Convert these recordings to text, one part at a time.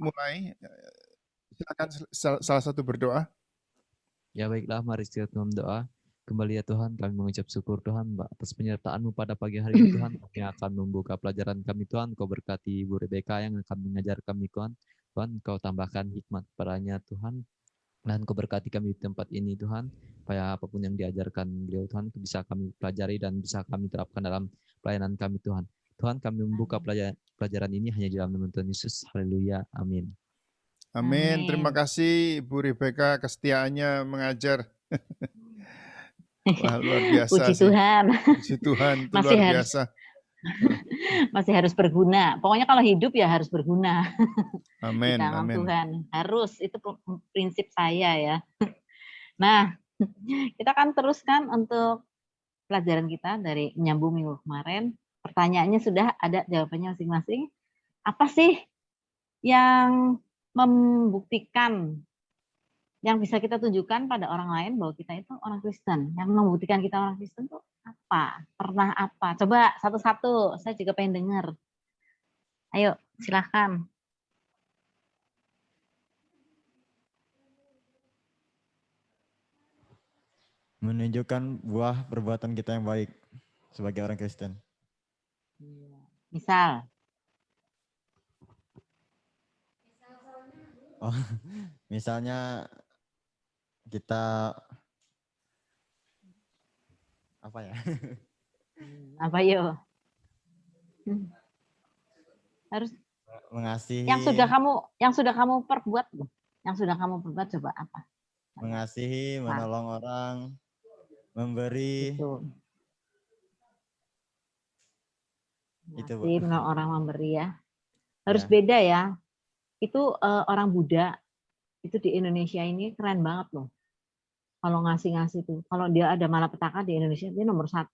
mulai. Silakan salah satu berdoa. Ya baiklah, mari kita berdoa. Kembali ya Tuhan, kami mengucap syukur Tuhan atas penyertaan-Mu pada pagi hari ini Tuhan. Kami akan membuka pelajaran kami Tuhan. Kau berkati Ibu Rebecca yang akan mengajar kami Tuhan. Tuhan, Kau tambahkan hikmat padanya Tuhan. Dan Kau berkati kami di tempat ini Tuhan. Supaya apapun yang diajarkan beliau Tuhan, bisa kami pelajari dan bisa kami terapkan dalam pelayanan kami Tuhan. Tuhan, kami membuka pelajaran ini hanya di dalam nama Tuhan Yesus. Haleluya. Amin. Amin. Terima kasih Ibu Rebecca kesetiaannya mengajar. Wah, luar biasa Puji sih. Tuhan. Puji Tuhan, itu Masih luar harus, biasa. masih harus berguna. Pokoknya kalau hidup ya harus berguna. Amin. Di tangan Amin. Tuhan. Harus, itu prinsip saya ya. Nah, kita akan teruskan untuk pelajaran kita dari menyambung minggu kemarin. Pertanyaannya sudah ada jawabannya masing-masing. Apa sih yang membuktikan, yang bisa kita tunjukkan pada orang lain bahwa kita itu orang Kristen? Yang membuktikan kita orang Kristen itu apa? Pernah apa? Coba satu-satu, saya juga pengen dengar. Ayo, silahkan. Menunjukkan buah perbuatan kita yang baik sebagai orang Kristen. Misal. Oh, misalnya kita apa ya? Apa yuk? Harus mengasihi. Yang sudah kamu perbuat, coba apa? Mengasihi, menolong orang, memberi. Itu Bu. Menolong orang, memberi ya. Harus beda ya. Itu orang Buddha itu di Indonesia ini keren banget loh. Kalau ngasih-ngasih tuh, kalau dia ada malapetaka di Indonesia, dia nomor 1.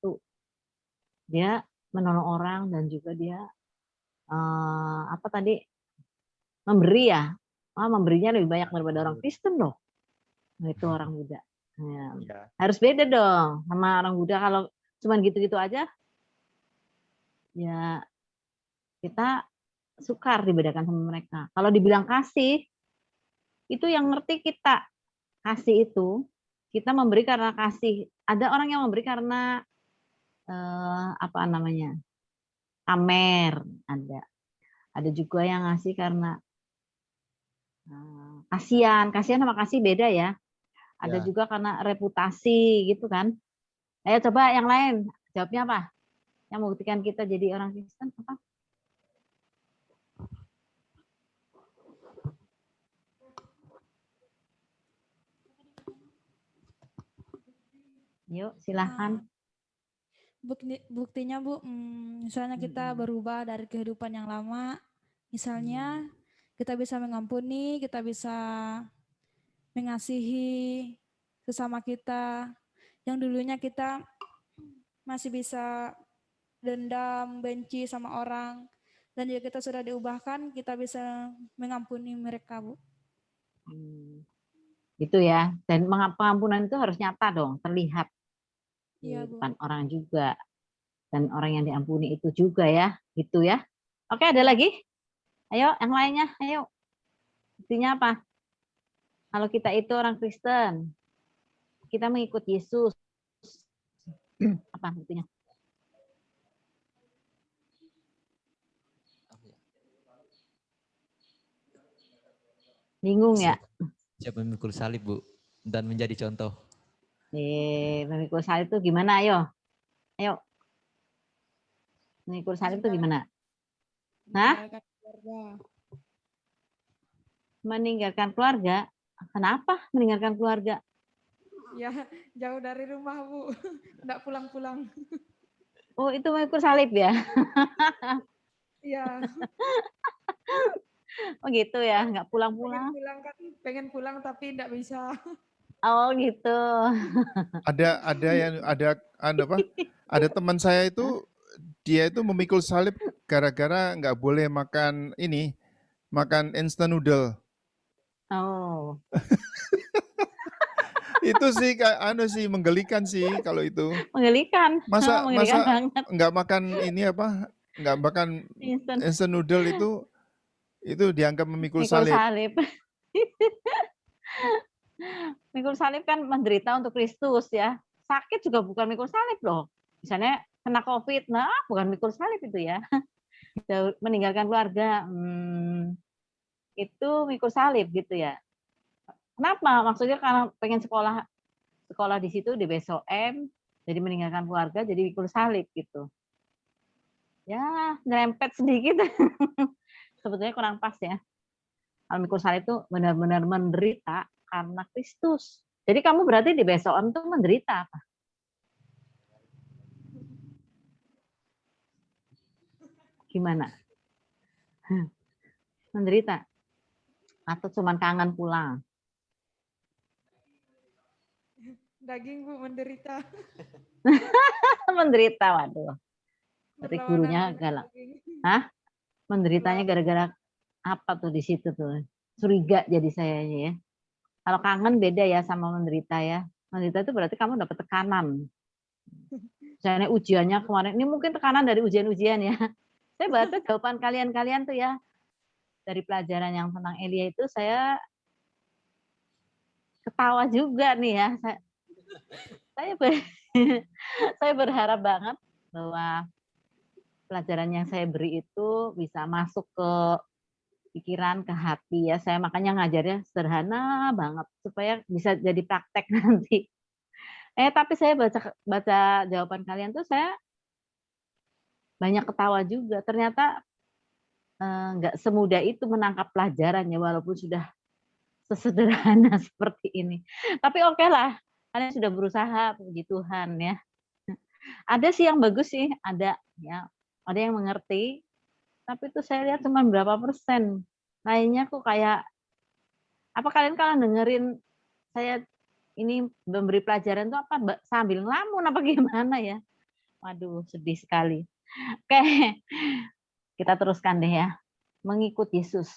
Dia menolong orang dan juga dia memberi ya. Memberinya lebih banyak daripada orang Kristen loh. Nah, itu orang Buddha. Ya. Harus beda dong sama orang Buddha. Kalau cuman gitu-gitu aja, ya kita sukar dibedakan sama mereka. Kalau dibilang kasih, itu yang ngerti kita. Kasih itu, kita memberi karena kasih. Ada orang yang memberi karena pamer, ada. Ada juga yang ngasih karena kasihan sama kasih beda ya. Ada juga karena reputasi gitu kan. Ayo coba yang lain, jawabnya apa? Yang membuktikan kita jadi orang Kristen apa? Yuk, silahkan. Buktinya Bu, misalnya kita berubah dari kehidupan yang lama, misalnya kita bisa mengampuni, kita bisa mengasihi sesama kita, yang dulunya kita masih bisa dendam, benci sama orang, dan juga kita sudah diubahkan, kita bisa mengampuni mereka Bu. Gitu ya, dan pengampunan itu harus nyata dong, terlihat di depan orang juga, dan orang yang diampuni itu juga ya, gitu ya. Oke, ada lagi? Ayo, yang lainnya, ayo. Buktinya apa? Kalau kita itu orang Kristen, kita mengikut Yesus, apa buktinya? Bingung ya? Siap memikul salib Bu, dan menjadi contoh. Memikul salib itu gimana? Ayo. Memikul salib itu gimana? Meninggalkan keluarga. Kenapa meninggalkan keluarga? Ya, jauh dari rumah Bu, enggak pulang-pulang. Oh, itu memikul salib ya? Iya. Oh gitu ya, nggak pulang-pulang. Pengen pulang tapi enggak bisa. Oh gitu. Ada teman saya itu, dia itu memikul salib gara-gara nggak boleh makan instant noodle. Oh. Itu sih menggelikan sih kalau itu. Menggelikan. Masa banget. nggak makan nggak makan instant noodle Itu dianggap memikul Mikul salib. salib. Mikul salib kan menderita untuk Kristus ya. Sakit juga bukan mikul salib loh. Misalnya kena COVID, nah bukan mikul salib itu ya. Meninggalkan keluarga, itu mikul salib gitu ya. Kenapa? Maksudnya karena pengen sekolah di situ di BSOM, jadi meninggalkan keluarga, jadi mikul salib gitu. Ya, nyerempet sedikit. Sebetulnya kurang pas ya. Kalau mikul salib itu benar-benar menderita karena Kristus. Jadi kamu berarti di BSOM itu menderita apa? Gimana? Menderita? Atau cuman kangen pulang? Daging Bu menderita. Menderita, waduh. Berarti Berlawanan gurunya dengan galak. daging. Hah? Menderitanya Berlawanan. gara-gara apa tuh di situ tuh? Curiga jadi saya ya. Kalau kangen beda ya sama menderita ya. Menderita itu berarti kamu dapat tekanan. Misalnya ujiannya kemarin, ini mungkin tekanan dari ujian-ujian ya. Saya baca jawaban kalian-kalian tuh ya. Dari pelajaran yang tentang Elia itu saya ketawa juga nih ya. Saya berharap banget bahwa pelajaran yang saya beri itu bisa masuk ke pikiran, ke hati ya. Saya makanya ngajarnya sederhana banget supaya bisa jadi praktek nanti. Tapi saya baca jawaban kalian tuh saya banyak ketawa juga. Ternyata nggak semudah itu menangkap pelajarannya walaupun sudah sesederhana seperti ini. Tapi oke lah, kalian sudah berusaha, puji Tuhan ya. Ada sih yang bagus sih, ada ya, ada yang mengerti. Tapi itu saya lihat cuma berapa persen. Lainnya kok kayak apa kalian dengerin saya ini memberi pelajaran itu apa sambil ngelamun apa gimana ya? Waduh, sedih sekali. Oke, kita teruskan deh ya. Mengikut Yesus.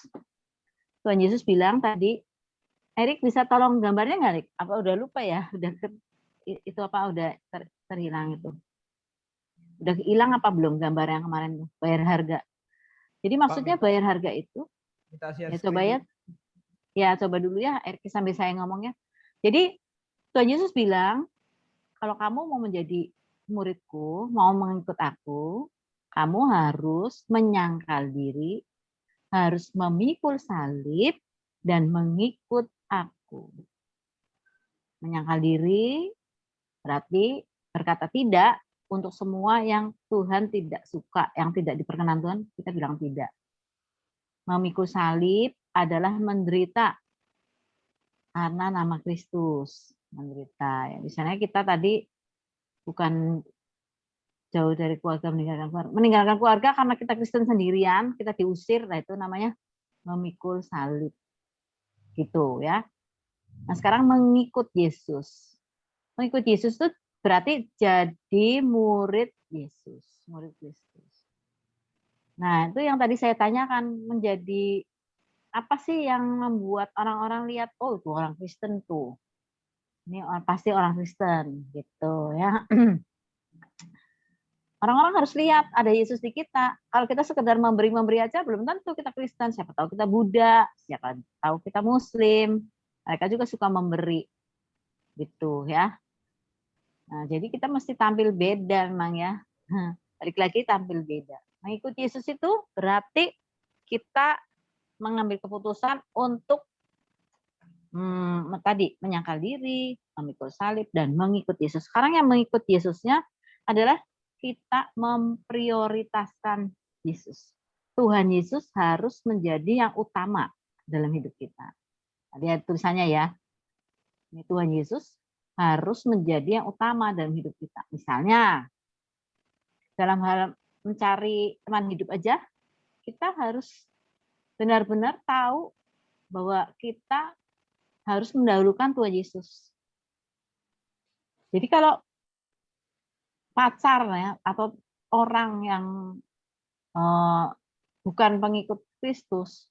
Tuhan Yesus bilang tadi, Erik bisa tolong gambarnya nggak, Erik? Apa udah lupa ya? Itu apa udah terhilang itu? Udah hilang apa belum gambar yang kemarin tuh? Bayar harga. Jadi maksudnya bayar harga itu, ya coba ya, coba dulu ya, Erik sambil saya ngomongnya. Jadi Tuhan Yesus bilang, kalau kamu mau menjadi muridku, mau mengikut aku, kamu harus menyangkal diri, harus memikul salib, dan mengikut aku. Menyangkal diri berarti berkata tidak untuk semua yang Tuhan tidak suka, yang tidak diperkenan Tuhan, kita bilang tidak. Memikul salib adalah menderita karena nama Kristus. Menderita. Ya, misalnya kita tadi bukan jauh dari keluarga, meninggalkan keluarga karena kita Kristen sendirian, kita diusir, nah itu namanya memikul salib. Gitu ya. Nah, sekarang mengikut Yesus. Mengikut Yesus itu berarti jadi murid Yesus, murid Kristus. Nah, itu yang tadi saya tanyakan, menjadi apa sih yang membuat orang-orang lihat, oh itu orang Kristen tuh. Ini pasti orang Kristen gitu ya. Orang-orang harus lihat ada Yesus di kita. Kalau kita sekedar memberi aja belum tentu kita Kristen. Siapa tahu kita Buddha, siapa tahu kita Muslim. Mereka juga suka memberi. Gitu ya. Nah, jadi kita mesti tampil beda memang ya. Balik lagi tampil beda. Mengikut Yesus itu berarti kita mengambil keputusan untuk tadi menyangkal diri, memikul salib, dan mengikut Yesus. Sekarang yang mengikut Yesusnya adalah kita memprioritaskan Yesus. Tuhan Yesus harus menjadi yang utama dalam hidup kita. Lihat tulisannya ya. Ini Tuhan Yesus harus menjadi yang utama dalam hidup kita. Misalnya, dalam hal mencari teman hidup aja, kita harus benar-benar tahu bahwa kita harus mendahulukan Tuhan Yesus. Jadi kalau pacar ya, atau orang yang bukan pengikut Kristus,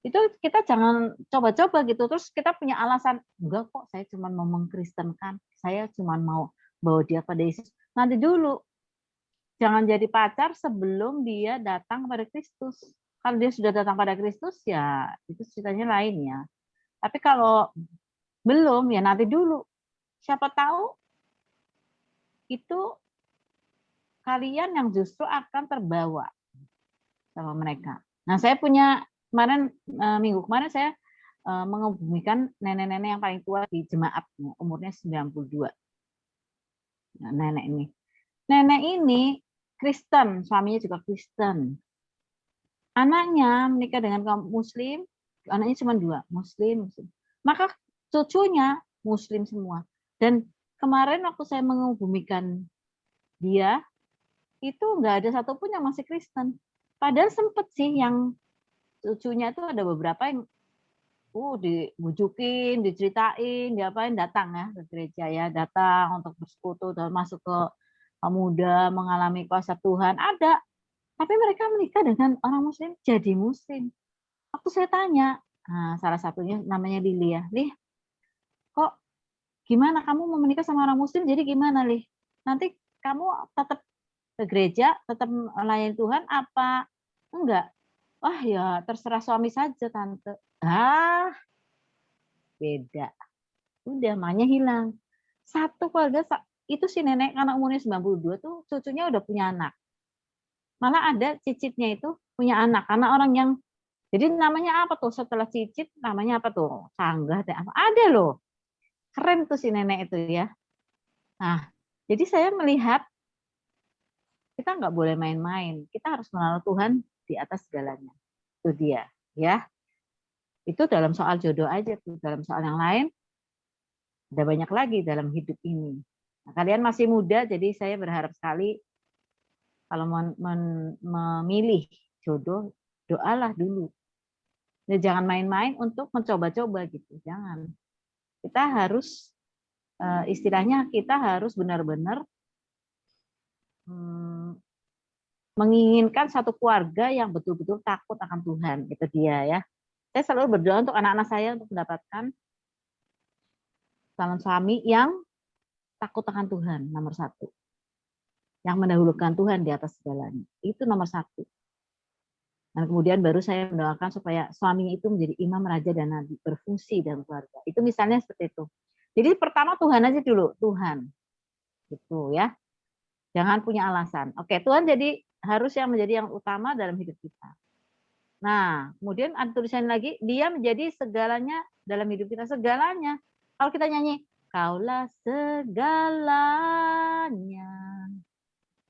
itu kita jangan coba-coba gitu. Terus kita punya alasan, enggak kok saya cuma mau mengkristenkan, saya cuma mau bawa dia pada Yesus. Nanti dulu, jangan jadi pacar sebelum dia datang kepada Kristus. Kalau dia sudah datang pada Kristus ya itu ceritanya lain ya. Tapi kalau belum ya nanti dulu. Siapa tahu itu kalian yang justru akan terbawa sama mereka. Nah, saya punya kemarin minggu kemarin saya menghubungikan nenek-nenek yang paling tua di jemaat, umurnya 92. Nah, nenek ini. Nenek ini Kristen, suaminya juga Kristen. Anaknya menikah dengan kaum muslim, anaknya cuma 2, muslim. Maka cucunya muslim semua. Dan kemarin waktu saya menghubungikan dia, itu nggak ada satupun yang masih Kristen. Padahal sempet sih yang cucunya itu ada beberapa yang dibujukin, diceritain, diapain, datang ya ke gereja ya, datang untuk bersekutu dan masuk ke pemuda, mengalami kuasa Tuhan, ada. Tapi mereka menikah dengan orang muslim, jadi muslim. Waktu saya tanya, nah, salah satunya namanya Lili ya, Lih, kok gimana kamu mau menikah sama orang muslim, jadi gimana Lih? Nanti kamu tetap ke gereja, tetap melayani Tuhan apa enggak? Wah ya terserah suami saja tante. Beda. Udah makanya hilang. Satu keluarga itu si nenek karena umurnya 92 tuh cucunya udah punya anak. Malah ada cicitnya itu punya anak karena orang yang jadi namanya apa tuh setelah cicit namanya apa tuh? Sanggah apa? Ada loh. Keren tuh si nenek itu ya. Nah, jadi saya melihat kita nggak boleh main-main. Kita harus mengenal Tuhan di atas segalanya. Itu dia, ya. Itu dalam soal jodoh aja tuh. Dalam soal yang lain ada banyak lagi dalam hidup ini. Nah, kalian masih muda, jadi saya berharap sekali kalau memilih jodoh, doalah dulu. Ya, jangan main-main untuk mencoba-coba gitu, jangan. Kita harus istilahnya kita harus benar-benar menginginkan satu keluarga yang betul-betul takut akan Tuhan, itu dia ya. Saya selalu berdoa untuk anak-anak saya untuk mendapatkan calon suami yang takut akan Tuhan, nomor 1. Yang mendahulukan Tuhan di atas segalanya. Itu nomor 1. Dan kemudian baru saya mendoakan supaya suaminya itu menjadi imam, raja, dan nabi, berfungsi dalam keluarga. Itu misalnya seperti itu. Jadi pertama Tuhan aja dulu, Tuhan. Gitu ya. Jangan punya alasan. Oke, Tuhan jadi harus yang menjadi yang utama dalam hidup kita. Nah, kemudian ada tulisan lagi, dia menjadi segalanya dalam hidup kita, segalanya. Kalau kita nyanyi, kaulah segalanya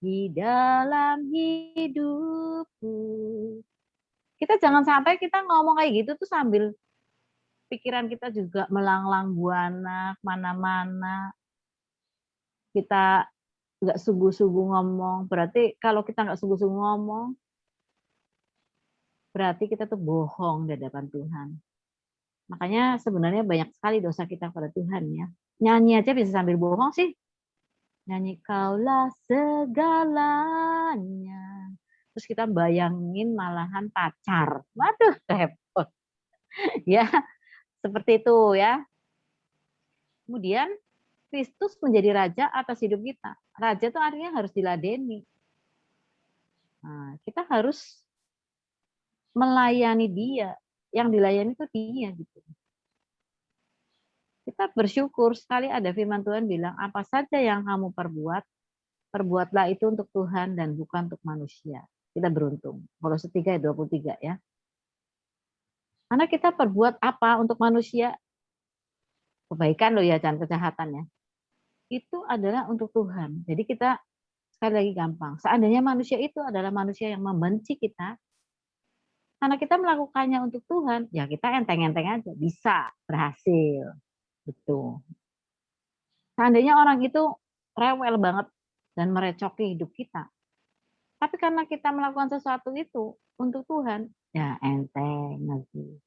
di dalam hidupku. Kita jangan sampai kita ngomong kayak gitu tuh sambil pikiran kita juga melanglang buana kemana-mana. Kita nggak sungguh-sungguh ngomong. Berarti kalau kita nggak sungguh-sungguh ngomong, berarti kita tuh bohong di hadapan Tuhan. Makanya sebenarnya banyak sekali dosa kita pada Tuhan ya. Nyanyi aja bisa sambil bohong sih. Nyanyi kaulah segalanya. Terus kita bayangin malahan pacar. Waduh, repot. Ya, seperti itu ya. Kemudian Kristus menjadi raja atas hidup kita. Raja itu artinya harus diladeni. Nah, kita harus melayani dia. Yang dilayani itu dia gitu. Kita bersyukur sekali ada firman Tuhan bilang, apa saja yang kamu perbuat, perbuatlah itu untuk Tuhan dan bukan untuk manusia. Kita beruntung. Kolose 3 ayat 23 ya. Karena kita perbuat apa untuk manusia? Kebaikan loh ya, jangan kejahatan ya. Itu adalah untuk Tuhan. Jadi kita sekali lagi gampang. Seandainya manusia itu adalah manusia yang membenci kita, karena kita melakukannya untuk Tuhan, ya kita enteng-enteng aja. Bisa, berhasil. Betul. Seandainya orang itu rewel banget dan merecoki hidup kita, tapi karena kita melakukan sesuatu itu untuk Tuhan, ya enteng lagi.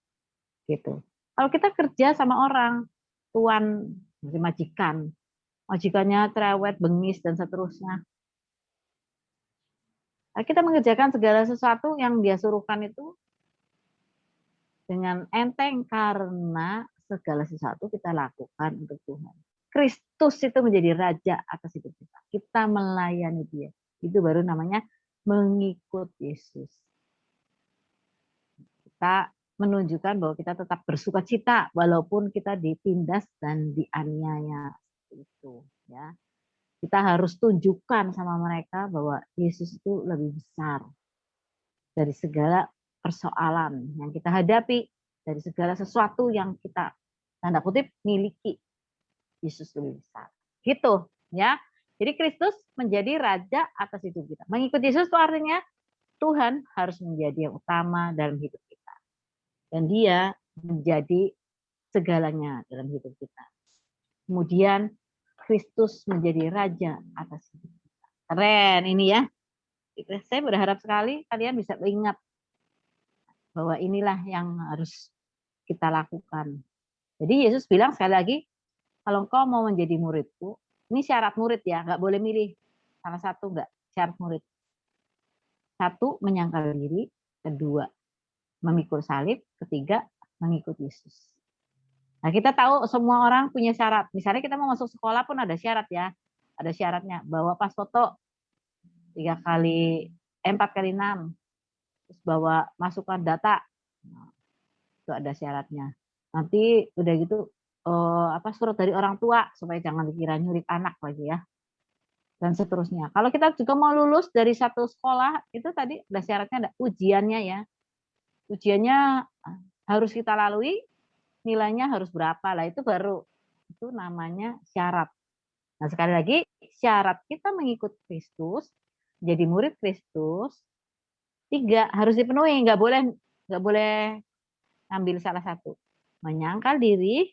Gitu. Kalau kita kerja sama orang, tuan, majikan, majikannya cerewet, bengis, dan seterusnya. Nah, kita mengerjakan segala sesuatu yang dia suruhkan itu dengan enteng karena segala sesuatu kita lakukan untuk Tuhan. Kristus itu menjadi raja atas hidup kita. Kita melayani dia. Itu baru namanya mengikut Yesus. Kita menunjukkan bahwa kita tetap bersukacita walaupun kita ditindas dan dianiaya itu ya. Kita harus tunjukkan sama mereka bahwa Yesus itu lebih besar dari segala persoalan yang kita hadapi, dari segala sesuatu yang kita tanda kutip miliki. Yesus lebih besar. Gitu ya. Jadi Kristus menjadi raja atas hidup kita. Mengikut Yesus itu artinya Tuhan harus menjadi yang utama dalam hidup kita. Dan dia menjadi segalanya dalam hidup kita. Kemudian Kristus menjadi raja atas hidup kita. Keren ini ya. Saya berharap sekali kalian bisa ingat bahwa inilah yang harus kita lakukan. Jadi Yesus bilang sekali lagi, kalau engkau mau menjadi muridku, ini syarat murid ya, nggak boleh milih salah satu, nggak, syarat murid. Satu, menyangkal diri. Kedua, memikul salib. Ketiga, mengikut Yesus. Nah, kita tahu semua orang punya syarat. Misalnya kita mau masuk sekolah pun ada syarat ya. Ada syaratnya, bawa pas foto 4 kali 6. Terus bawa masukkan data. Nah, itu ada syaratnya. Nanti udah gitu surat dari orang tua supaya jangan dikira nyurik anak lagi ya. Dan seterusnya. Kalau kita juga mau lulus dari satu sekolah, itu tadi ada syaratnya, ada ujiannya ya. Ujiannya harus kita lalui, nilainya harus berapa lah, itu baru, itu namanya syarat. Nah sekali lagi, syarat kita mengikut Kristus, jadi murid Kristus, 3 harus dipenuhi, nggak boleh ngambil salah satu. Menyangkal diri,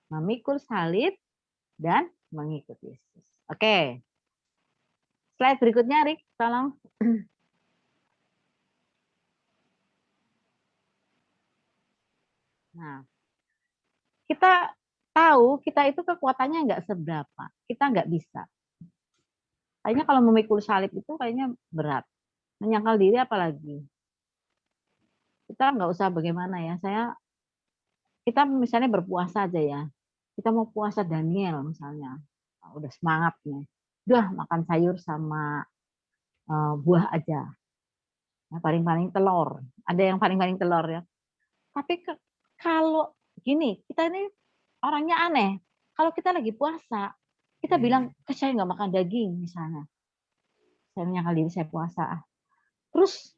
memikul salib, dan mengikut Yesus. Oke. Slide berikutnya, Rik, tolong. Nah, kita tahu kita itu kekuatannya nggak seberapa. Kita nggak bisa. Kayaknya kalau memikul salib itu kayaknya berat. Menyangkal diri apalagi. Kita nggak usah bagaimana ya. Kita misalnya berpuasa aja ya. Kita mau puasa Daniel misalnya. Nah, udah semangat nih. Udah makan sayur sama buah aja. Nah, paling-paling telur. Ada yang paling-paling telur ya. Tapi kalau gini, kita ini orangnya aneh. Kalau kita lagi puasa, kita bilang, saya nggak makan daging misalnya. Saya menyangkal diri, saya puasa. Terus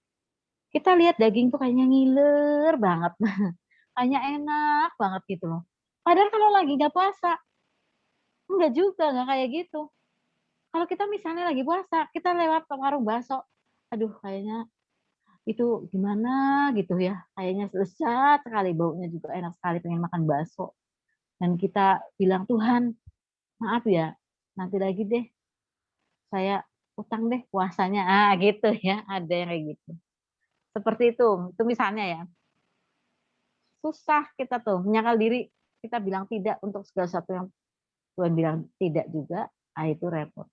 kita lihat daging tuh kayaknya ngiler banget. Kayaknya enak banget gitu loh. Padahal kalau lagi nggak puasa, enggak juga, nggak kayak gitu. Kalau kita misalnya lagi puasa, kita lewat ke warung bakso. Aduh, kayaknya itu gimana gitu ya. Kayaknya lezat sekali, baunya juga enak sekali, pengen makan bakso. Dan kita bilang, Tuhan, maaf ya, nanti lagi deh, saya utang deh puasanya. Ah gitu ya, ada yang kayak gitu. Seperti itu misalnya ya. Susah kita tuh menyangkal diri, kita bilang tidak untuk segala sesuatu yang Tuhan bilang tidak juga, itu repot.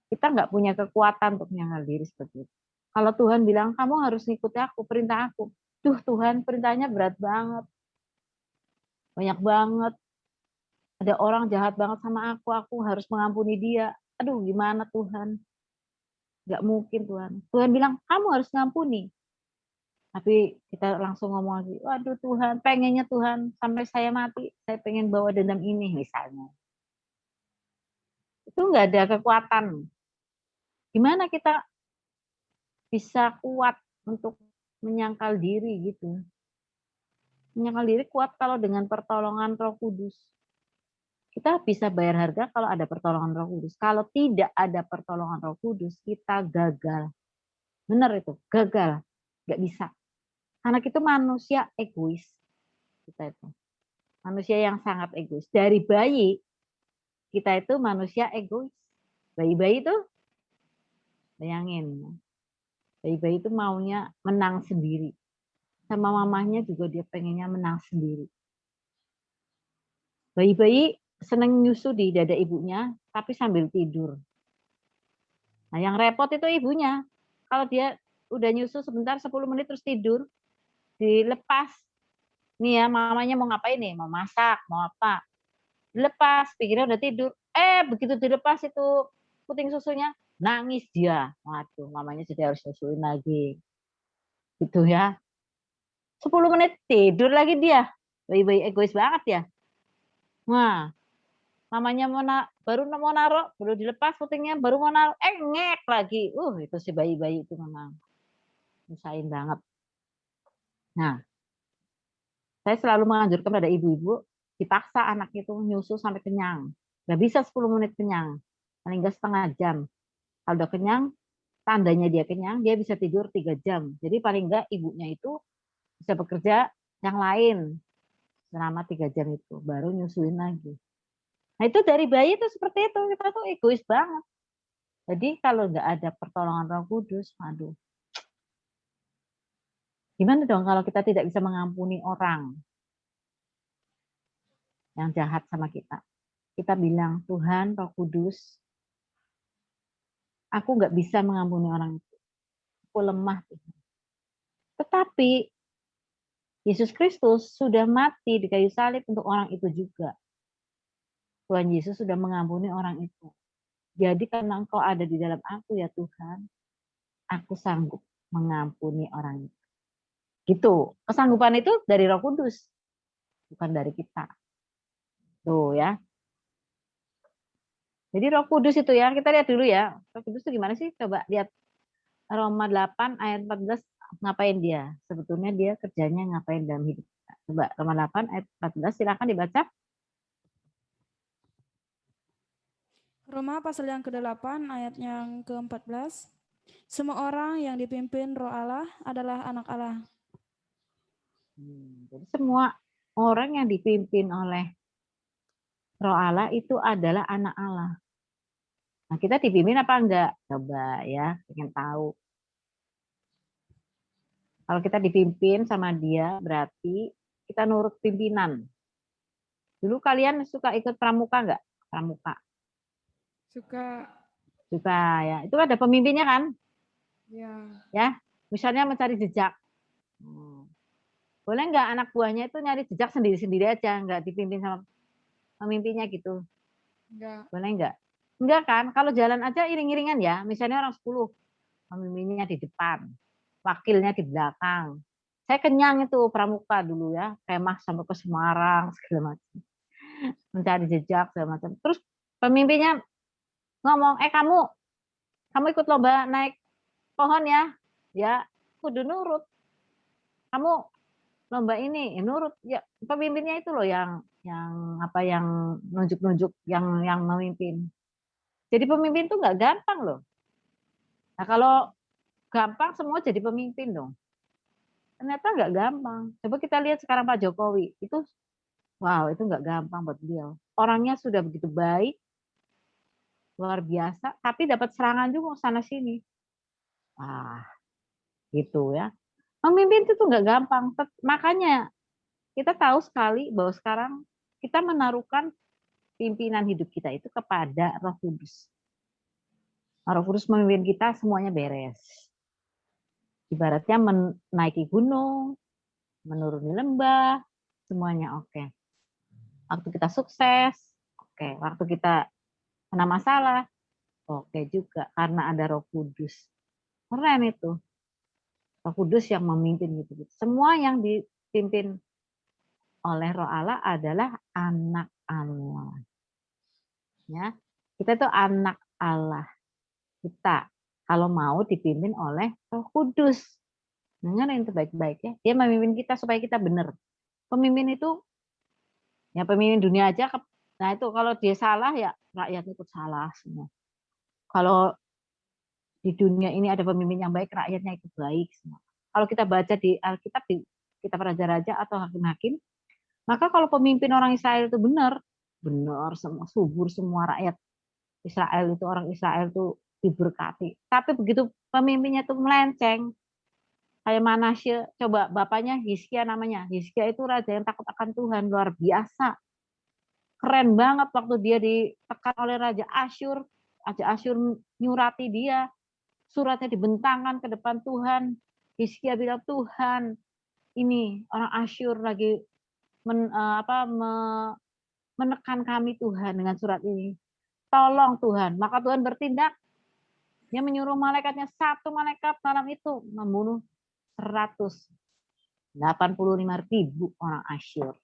Kita nggak punya kekuatan untuk menyangkal diri seperti itu. Kalau Tuhan bilang, kamu harus ngikuti aku, perintah aku. Duh Tuhan, perintahnya berat banget. Banyak banget. Ada orang jahat banget sama aku harus mengampuni dia. Aduh gimana Tuhan? Nggak mungkin Tuhan. Tuhan bilang, kamu harus ngampuni. Tapi kita langsung ngomong lagi, waduh Tuhan, pengennya Tuhan sampai saya mati, saya pengen bawa dendam ini misalnya. Itu nggak ada kekuatan. Gimana kita bisa kuat untuk menyangkal diri gitu? Menyangkal diri kuat kalau dengan pertolongan Roh Kudus. Kita bisa bayar harga kalau ada pertolongan Roh Kudus. Kalau tidak ada pertolongan Roh Kudus, kita gagal. Benar itu, gagal. Nggak bisa. Anak itu manusia egois. Kita itu manusia yang sangat egois. Dari bayi kita itu manusia egois. Bayi-bayi itu bayangin, bayi-bayi itu maunya menang sendiri. Sama mamahnya juga dia pengennya menang sendiri. Bayi-bayi seneng nyusu di dada ibunya, tapi sambil tidur. Nah yang repot itu ibunya. Kalau dia udah nyusu sebentar 10 menit terus tidur, dilepas. Nih ya mamanya mau ngapain nih? Mau masak, mau apa? Dilepas, pikirnya udah tidur. Begitu dilepas itu puting susunya, nangis dia. Waduh, mamanya sudah harus susuin lagi. gitu ya. 10 menit tidur lagi dia. Bayi-bayi egois banget ya. Nah, mamanya baru mau naruh, baru dilepas putingnya, baru mau naruh, ngek lagi. Itu si bayi-bayi itu memang nyusahin banget. Nah, saya selalu menganjurkan pada ibu-ibu, dipaksa anak itu nyusu sampai kenyang. Nggak bisa 10 menit kenyang, paling nggak setengah jam. Kalau udah kenyang, tandanya dia kenyang, dia bisa tidur 3 jam. Jadi paling nggak ibunya itu bisa bekerja yang lain selama 3 jam itu, baru nyusuin lagi. Nah itu dari bayi itu seperti itu, kita tuh egois banget. Jadi kalau nggak ada pertolongan Roh Kudus, aduh. Gimana dong kalau kita tidak bisa mengampuni orang yang jahat sama kita? Kita bilang, Tuhan Roh Kudus, aku nggak bisa mengampuni orang itu. Aku lemah. Tetapi Yesus Kristus sudah mati di kayu salib untuk orang itu juga. Tuhan Yesus sudah mengampuni orang itu. Jadi karena Engkau ada di dalam aku ya Tuhan, aku sanggup mengampuni orang itu. Gitu. Kesanggupan itu dari Roh Kudus, bukan dari kita. Tuh ya. Jadi Roh Kudus itu ya, kita lihat dulu ya. Roh Kudus itu gimana sih? Coba lihat Roma 8 ayat 14 ngapain dia? Sebetulnya dia kerjanya ngapain dalam hidup kita. Coba Roma 8 ayat 14 silakan dibaca. Roma pasal yang ke-8 ayat yang ke-14. Semua orang yang dipimpin Roh Allah adalah anak Allah. Jadi semua orang yang dipimpin oleh Roh Allah itu adalah anak Allah. Nah, kita dipimpin apa enggak? Coba ya, pengen tahu. Kalau kita dipimpin sama dia, berarti kita nurut pimpinan. Dulu kalian suka ikut pramuka enggak? Pramuka. Suka. Suka ya. Itu ada pemimpinnya kan? Ya. Ya, misalnya mencari jejak. Boleh enggak anak buahnya itu nyari jejak sendiri-sendiri aja, enggak dipimpin sama pemimpinnya gitu? Enggak. Boleh enggak? Enggak kan? Kalau jalan aja iring-iringan ya. Misalnya orang 10, pemimpinnya di depan, wakilnya di belakang. Saya kenyang itu pramuka dulu ya, kemah sampai ke Semarang segala macam, mencari jejak segala macam. Terus pemimpinnya ngomong, kamu ikut lomba naik pohon ya kudu nurut. Kamu lomba ini, nurut ya. Pemimpinnya itu loh yang nunjuk-nunjuk, yang memimpin. Jadi pemimpin tuh nggak gampang loh. Nah kalau gampang semua jadi pemimpin dong. Ternyata nggak gampang. Coba kita lihat sekarang Pak Jokowi. Itu nggak gampang buat beliau. Orangnya sudah begitu baik, luar biasa, tapi dapat serangan juga sana sini. Gitu ya. Memimpin itu tuh nggak gampang. Makanya kita tahu sekali bahwa sekarang kita menaruhkan pimpinan hidup kita itu kepada Roh Kudus. Roh Kudus memimpin kita, semuanya beres. Ibaratnya menaiki gunung, menuruni lembah, semuanya oke. Waktu kita sukses, oke. Waktu kita kena masalah, oke juga. Karena ada Roh Kudus. Keren itu. Roh Kudus yang memimpin gitu. Semua yang dipimpin oleh Roh Allah adalah anak Allah. Ya, kita itu anak Allah. Kita kalau mau dipimpin oleh Roh Kudus. Dengerin itu baik-baik ya. Dia memimpin kita supaya kita benar. Pemimpin itu ya pemimpin dunia aja. Nah itu kalau dia salah ya rakyat ikut salah semua. Kalau di dunia ini ada pemimpin yang baik, rakyatnya ikut baik semua. Kalau kita baca di Alkitab, di kitab raja-raja atau hakim-hakim, maka kalau pemimpin orang Israel itu benar semua, subur semua rakyat Israel itu, orang Israel itu diberkati. Tapi begitu pemimpinnya itu melenceng, kayak Manasye, coba bapaknya Hizkia namanya. Hizkia itu raja yang takut akan Tuhan, luar biasa. Keren banget waktu dia ditekan oleh Raja Asyur. Raja Asyur nyurati dia. Suratnya dibentangkan ke depan Tuhan. Hizkia bilang, Tuhan, ini orang Asyur lagi menekan kami Tuhan dengan surat ini. Tolong Tuhan. Maka Tuhan bertindak. Dia menyuruh malaikatnya, satu malaikat malam itu membunuh 185.000 orang asyur.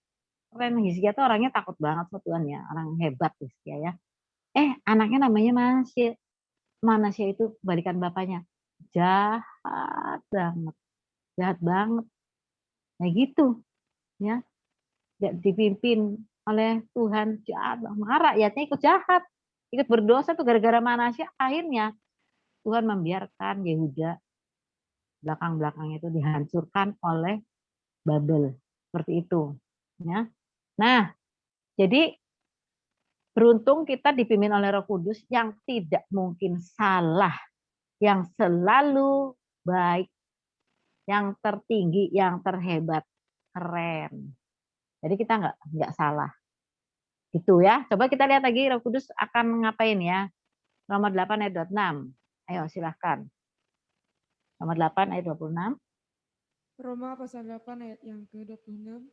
Keren, Hizkia tuh orangnya takut banget sama Tuhan ya, orang hebat Hizkia ya. Anaknya namanya Manasya. Manasya itu kebalikan bapaknya. Jahat banget. Jahat banget. Nah gitu ya. Dipimpin oleh Tuhan jahat, marah ya, ikut jahat. Ikut berdosa tuh gara-gara Manasya, akhirnya Tuhan membiarkan Yehuda belakang-belakangnya itu dihancurkan oleh Babel. Seperti itu. Ya. Nah, jadi beruntung kita dipimpin oleh Roh Kudus yang tidak mungkin salah, yang selalu baik, yang tertinggi, yang terhebat, keren. Jadi kita nggak salah. Gitu ya. Coba kita lihat lagi Roh Kudus akan ngapain ya. Roma 8 ayat 26. Ayo silahkan. Roma 8 ayat 26. Roma pasal 8 ayat yang ke-26.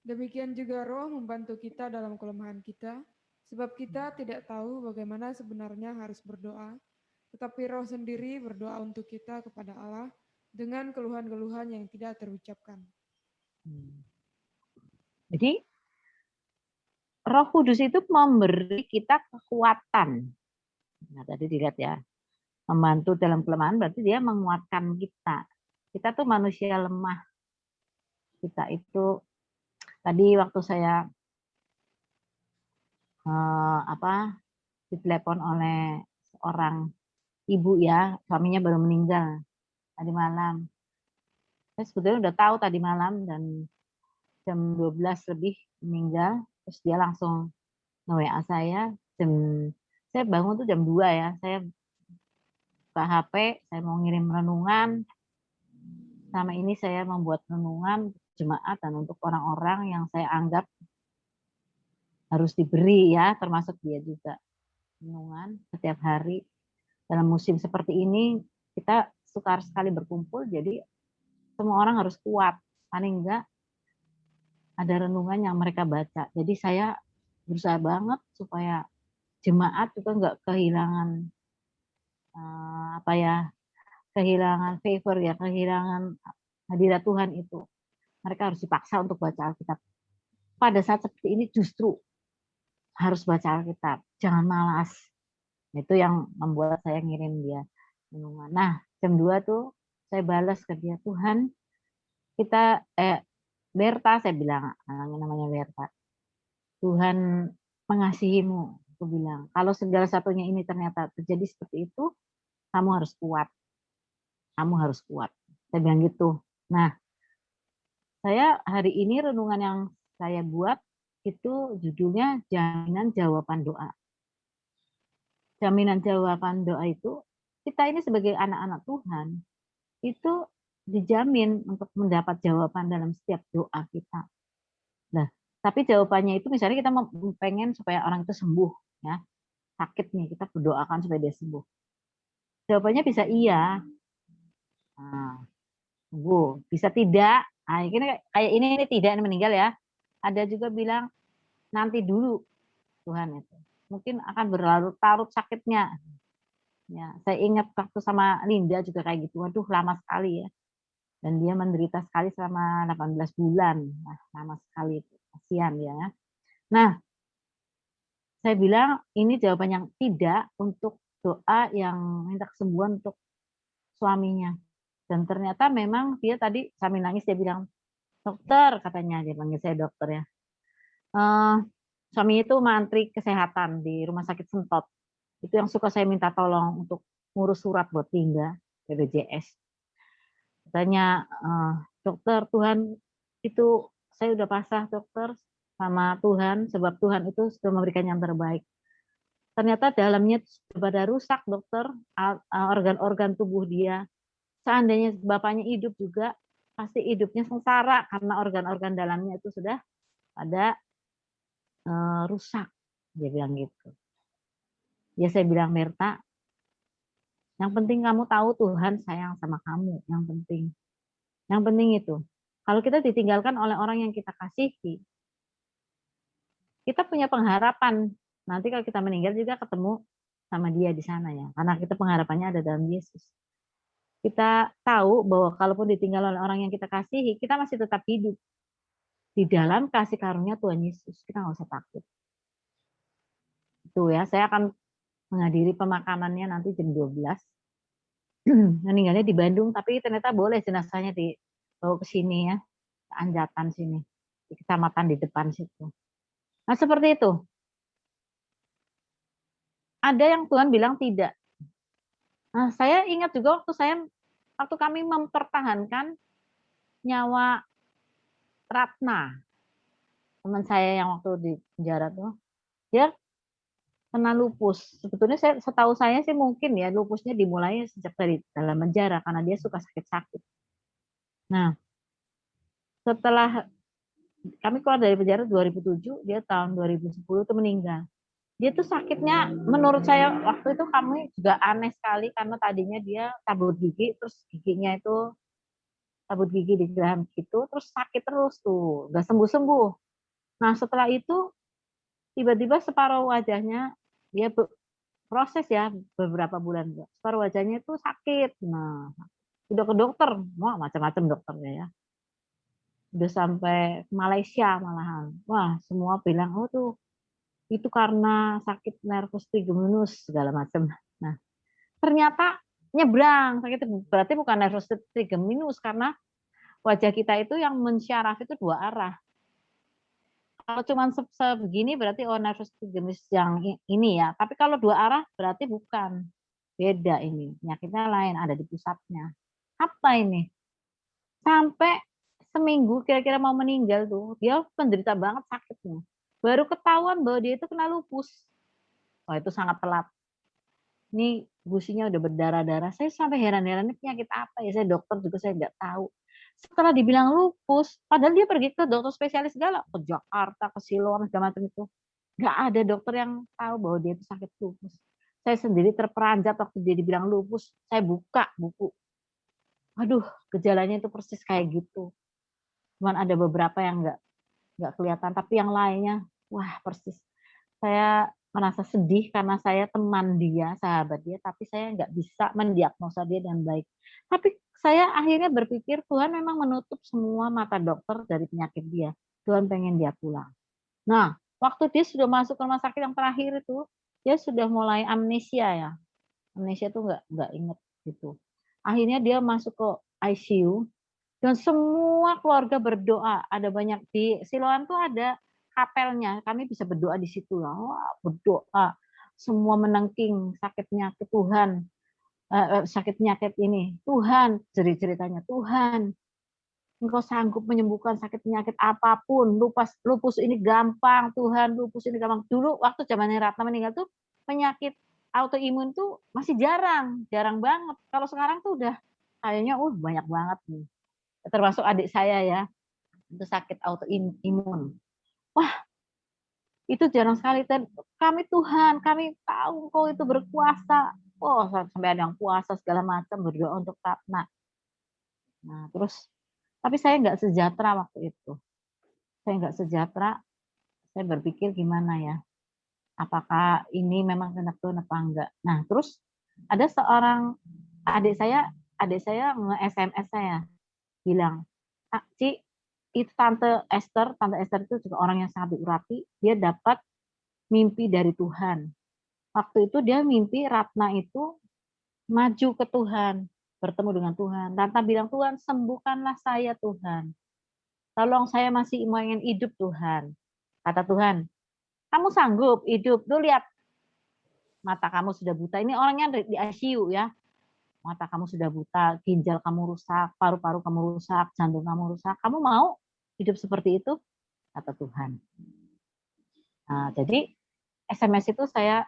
Demikian juga Roh membantu kita dalam kelemahan kita, sebab kita tidak tahu bagaimana sebenarnya harus berdoa, tetapi Roh sendiri berdoa untuk kita kepada Allah dengan keluhan-keluhan yang tidak terucapkan. Jadi Roh Kudus itu memberi kita kekuatan. Nah, tadi dilihat ya, membantu dalam kelemahan berarti dia menguatkan kita. Kita tuh manusia lemah. Kita itu tadi waktu saya ditelepon oleh seorang ibu ya, suaminya baru meninggal tadi malam. Saya sebetulnya udah tahu tadi malam dan jam 12 lebih meninggal, terus dia langsung nge-WA saya. Saya bangun tuh jam 2 ya, saya buka HP, saya mau ngirim renungan. Selama ini saya membuat renungan jemaat dan untuk orang-orang yang saya anggap harus diberi ya, termasuk dia juga. Renungan setiap hari. Dalam musim seperti ini kita sukar sekali berkumpul, jadi semua orang harus kuat. Paling enggak ada renungan yang mereka baca. Jadi saya berusaha banget supaya jemaat juga enggak kehilangan kehilangan favor ya, kehilangan hadirat Tuhan itu. Mereka harus dipaksa untuk baca Alkitab. Pada saat seperti ini justru harus baca Alkitab. Jangan malas. Itu yang membuat saya ngirim dia renungan. Nah, jam 2 tuh saya balas ke dia, Tuhan, kita Berta, saya bilang, namanya Berta. Tuhan mengasihimu, aku bilang. Kalau segala satunya ini ternyata terjadi seperti itu, kamu harus kuat. Kamu harus kuat. Saya bilang gitu. Nah, saya hari ini renungan yang saya buat itu judulnya jaminan jawaban doa. Jaminan jawaban doa itu, kita ini sebagai anak-anak Tuhan, itu dijamin untuk mendapat jawaban dalam setiap doa kita. Nah, tapi jawabannya itu misalnya kita pengen supaya orang itu sembuh, ya sakit nih, kita berdoakan supaya dia sembuh. Jawabannya bisa iya, sembuh, bisa tidak. Nah, ini kayak ini tidak, ini meninggal ya. Ada juga bilang nanti dulu Tuhan itu. Mungkin akan berlarut-larut sakitnya. Ya, saya ingat waktu sama Linda juga kayak gitu. Waduh, lama sekali ya. Dan dia menderita sekali selama 18 bulan. Nah, lama sekali itu. Kasihan ya. Nah, saya bilang ini jawaban yang tidak untuk doa yang minta kesembuhan untuk suaminya. Dan ternyata memang dia tadi sambil nangis dia bilang, dokter katanya, dia panggil saya dokter ya. Suaminya itu mantri kesehatan di rumah sakit Sentot. Itu yang suka saya minta tolong untuk ngurus surat buat Lingga, BPJS. Katanya, dokter, Tuhan itu saya udah pasrah dokter sama Tuhan, sebab Tuhan itu sudah memberikan yang terbaik. Ternyata dalamnya sudah pada rusak dokter, organ-organ tubuh dia. Seandainya bapaknya hidup juga, pasti hidupnya sengsara karena organ-organ dalamnya itu sudah pada rusak. Dia bilang gitu. Ya saya bilang, Merta, yang penting kamu tahu Tuhan sayang sama kamu. Yang penting itu. Kalau kita ditinggalkan oleh orang yang kita kasihi, kita punya pengharapan. Nanti kalau kita meninggal juga ketemu sama dia di sana ya. Karena kita pengharapannya ada dalam Yesus. kita tahu bahwa kalaupun ditinggal oleh orang yang kita kasihi, kita masih tetap hidup di dalam kasih karunia Tuhan Yesus. Kita nggak usah takut. Itu ya, saya akan menghadiri pemakanannya nanti jam 12. Meninggalnya di Bandung, tapi ternyata boleh jenazahnya dibawa ke sini ya, ke Anjatan sini, di kecamatan di depan situ. Nah seperti itu. Ada yang Tuhan bilang tidak. Nah saya ingat juga waktu kami mempertahankan nyawa Ratna, teman saya yang waktu di penjara tuh, dia kena lupus. Sebetulnya setahu saya sih mungkin ya lupusnya dimulai sejak dari dalam penjara karena dia suka sakit-sakit. Nah, setelah kami keluar dari penjara 2007, dia tahun 2010 itu meninggal. Dia tuh sakitnya menurut saya waktu itu kami juga aneh sekali karena tadinya dia cabut gigi, terus giginya itu cabut gigi di geraham gitu, terus sakit terus tuh, nggak sembuh-sembuh. Nah setelah itu tiba-tiba separuh wajahnya dia proses ya beberapa bulan, separuh wajahnya itu sakit. Nah udah ke dokter, wah macam-macam dokternya ya. Udah sampai Malaysia malahan. Wah semua bilang oh tuh itu karena sakit nervus trigeminus segala macam. Nah, ternyata nyebrang sakit berarti bukan nervus trigeminus karena wajah kita itu yang mensyaraf itu dua arah. Kalau cuma sebegini berarti oh nervus trigeminus yang ini ya. Tapi kalau dua arah berarti bukan. Beda ini. Penyakitnya lain, ada di pusatnya. Apa ini? Sampai seminggu kira-kira mau meninggal tuh, dia penderita banget sakitnya. Baru ketahuan bahwa dia itu kena lupus. Wah itu sangat telat. Ini gusinya udah berdarah-darah. Saya sampai heran-heran ini penyakit apa ya? Saya dokter juga saya nggak tahu. Setelah dibilang lupus, padahal dia pergi ke dokter spesialis segala, ke Jakarta, ke Siloam segala macam itu. Nggak ada dokter yang tahu bahwa dia itu sakit lupus. Saya sendiri terperanjat waktu dia dibilang lupus. Saya buka buku. Aduh, gejalanya itu persis kayak gitu. Cuman ada beberapa yang nggak kelihatan, tapi yang lainnya, wah persis. Saya merasa sedih karena saya teman dia, sahabat dia, tapi saya nggak bisa mendiagnosa dia dengan baik. Tapi saya akhirnya berpikir Tuhan memang menutup semua mata dokter dari penyakit dia. Tuhan pengen dia pulang. Nah, waktu dia sudah masuk ke rumah sakit yang terakhir itu, dia sudah mulai amnesia ya. Amnesia itu nggak inget gitu. Akhirnya dia masuk ke ICU dan semua keluarga berdoa. Ada banyak di Siloam tuh ada kapelnya, kami bisa berdoa di situ. Wah, berdoa. Semua menengking sakitnya ke Tuhan. Sakit penyakit ini. Tuhan, ceritanya Tuhan. Engkau sanggup menyembuhkan sakit penyakit apapun. Lupus ini gampang, Tuhan. Lupus ini gampang. Dulu waktu zamannya Ratna meninggal tuh penyakit autoimun tuh masih jarang banget. Kalau sekarang tuh udah kayaknya banyak banget nih. Termasuk adik saya ya, itu sakit autoimun. Wah, itu jarang sekali. Dan kami Tuhan, kami tahu Engkau itu berkuasa. Oh, sampai ada yang puasa segala macam berdoa untuk Ratna. Nah, terus tapi saya nggak sejahtera waktu itu. Saya nggak sejahtera. Saya berpikir gimana ya? Apakah ini memang kehendak Tuhan apa enggak? Nah, terus ada seorang adik saya nge-SMS saya bilang, Ci, itu Tante Esther itu juga orang yang sangat diurapi, dia dapat mimpi dari Tuhan. Waktu itu dia mimpi Ratna itu maju ke Tuhan, bertemu dengan Tuhan. Ratna bilang, Tuhan sembuhkanlah saya Tuhan. Tolong saya masih ingin hidup Tuhan. Kata Tuhan, kamu sanggup hidup. Tuh lihat, mata kamu sudah buta. Ini orangnya di ICU ya. Mata kamu sudah buta, ginjal kamu rusak, paru-paru kamu rusak, jantung kamu rusak. Kamu mau hidup seperti itu? Kata Tuhan. Nah, jadi SMS itu saya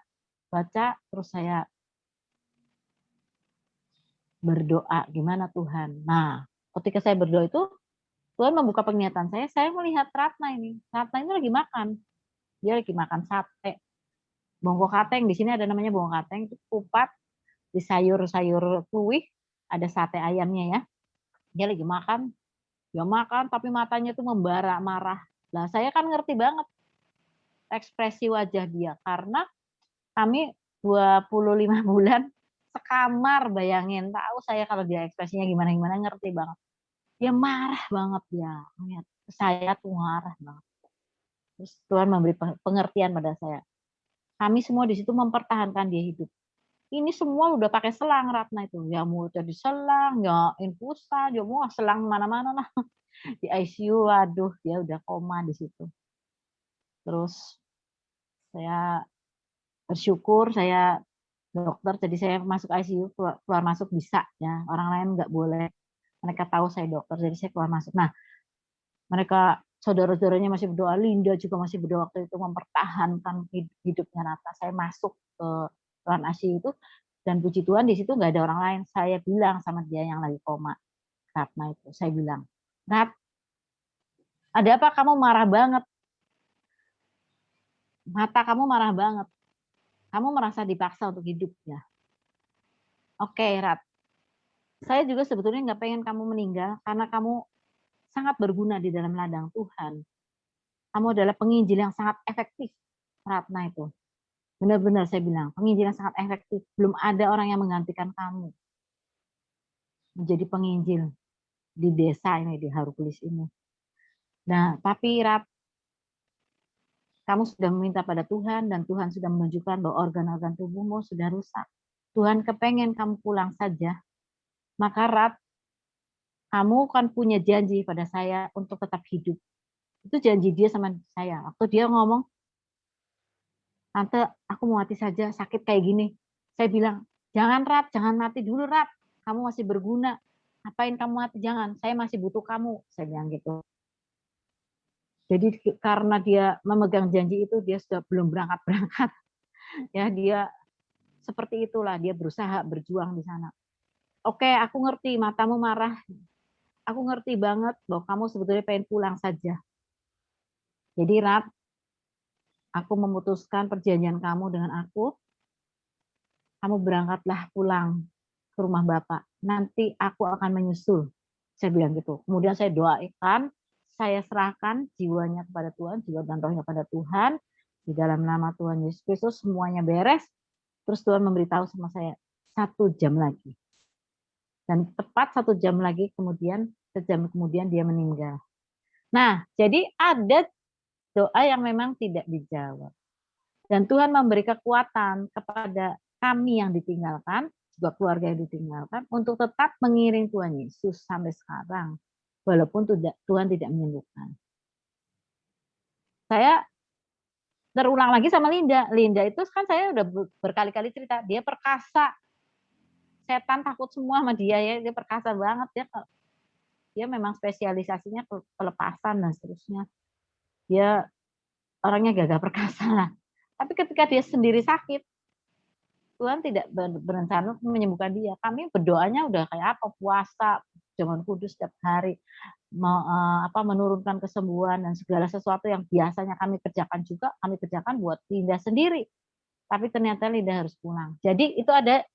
baca, terus saya berdoa, gimana Tuhan. Nah, ketika saya berdoa itu, Tuhan membuka penglihatan saya melihat Ratna ini. Ratna ini lagi makan. Dia lagi makan sate. Bongko kateng, di sini ada namanya bongko kateng, itu kupat, di sayur-sayur kuih, ada sate ayamnya ya. Dia lagi makan, dia makan tapi matanya itu membara, marah. Nah saya kan ngerti banget ekspresi wajah dia, karena kami 25 bulan sekamar, bayangin. Tahu saya kalau dia ekspresinya gimana-gimana, ngerti banget. Dia marah banget dia. Lihat, saya tuh marah banget. Terus Tuhan memberi pengertian pada saya. Kami semua di situ mempertahankan dia hidup. Ini semua udah pakai selang Ratna itu. Ya mulutnya diselang, ya infusan, ya mau selang mana-mana lah. Di ICU, waduh, dia udah koma di situ. Terus saya bersyukur saya dokter, jadi saya masuk ICU, keluar masuk bisa ya. Orang lain nggak boleh. Mereka tahu saya dokter, jadi saya keluar masuk. Nah, mereka saudara-saudaranya masih berdoa, Linda juga masih berdoa waktu itu mempertahankan hidupnya Nata. Saya masuk ke ruang ICU itu, dan puji Tuhan di situ nggak ada orang lain. Saya bilang sama dia yang lagi koma, Ratna itu, saya bilang, Rat, ada apa kamu marah banget? Mata kamu marah banget. Kamu merasa dipaksa untuk hidup ya. Oke, Rat. Saya juga sebetulnya nggak pengen kamu meninggal karena kamu sangat berguna di dalam ladang Tuhan. Kamu adalah penginjil yang sangat efektif, Ratna itu. Benar-benar saya bilang, penginjil yang sangat efektif. Belum ada orang yang menggantikan kamu menjadi penginjil di desa ini, di Harukulis ini. Nah, tapi Rat, kamu sudah meminta pada Tuhan dan Tuhan sudah menunjukkan bahwa organ-organ tubuhmu sudah rusak. Tuhan kepengen kamu pulang saja. Maka Rat, kamu kan punya janji pada saya untuk tetap hidup. Itu janji dia sama saya. Waktu dia ngomong, Tante, aku mau mati saja, sakit kayak gini. Saya bilang, jangan Rat, jangan mati dulu Rat. Kamu masih berguna. Apain kamu mati? Jangan, saya masih butuh kamu. Saya bilang gitu. Jadi karena dia memegang janji itu, dia sudah belum berangkat-berangkat. Ya, dia seperti itulah, dia berusaha berjuang di sana. Oke, aku ngerti matamu marah. Aku ngerti banget bahwa kamu sebetulnya pengen pulang saja. Jadi Rat, aku memutuskan perjanjian kamu dengan aku. Kamu berangkatlah pulang ke rumah Bapak. Nanti aku akan menyusul. Saya bilang gitu. Kemudian saya doakan, saya serahkan jiwanya kepada Tuhan, jiwa dan rohnya kepada Tuhan. Di dalam nama Tuhan Yesus Kristus semuanya beres. Terus Tuhan memberitahu sama saya, 1 jam lagi. Dan tepat 1 jam lagi kemudian, sejam kemudian dia meninggal. Nah, jadi ada doa yang memang tidak dijawab. Dan Tuhan memberi kekuatan kepada kami yang ditinggalkan, juga keluarga yang ditinggalkan, untuk tetap mengiring Tuhan Yesus sampai sekarang. Walaupun Tuhan tidak menyembuhkan. Saya terulang lagi sama Linda. Linda itu kan saya udah berkali-kali cerita, dia perkasa. Setan takut semua sama dia ya, dia perkasa banget. Dia memang spesialisasinya pelepasan dan seterusnya. Dia orangnya gagah perkasa lah. Tapi ketika dia sendiri sakit, Tuhan tidak berencana menyembuhkan dia. Kami berdoanya udah kayak apa, puasa, jangan kudus setiap hari, menurunkan kesembuhan dan segala sesuatu yang biasanya kami kerjakan juga, kami kerjakan buat Linda sendiri. Tapi ternyata Linda harus pulang. Jadi itu ada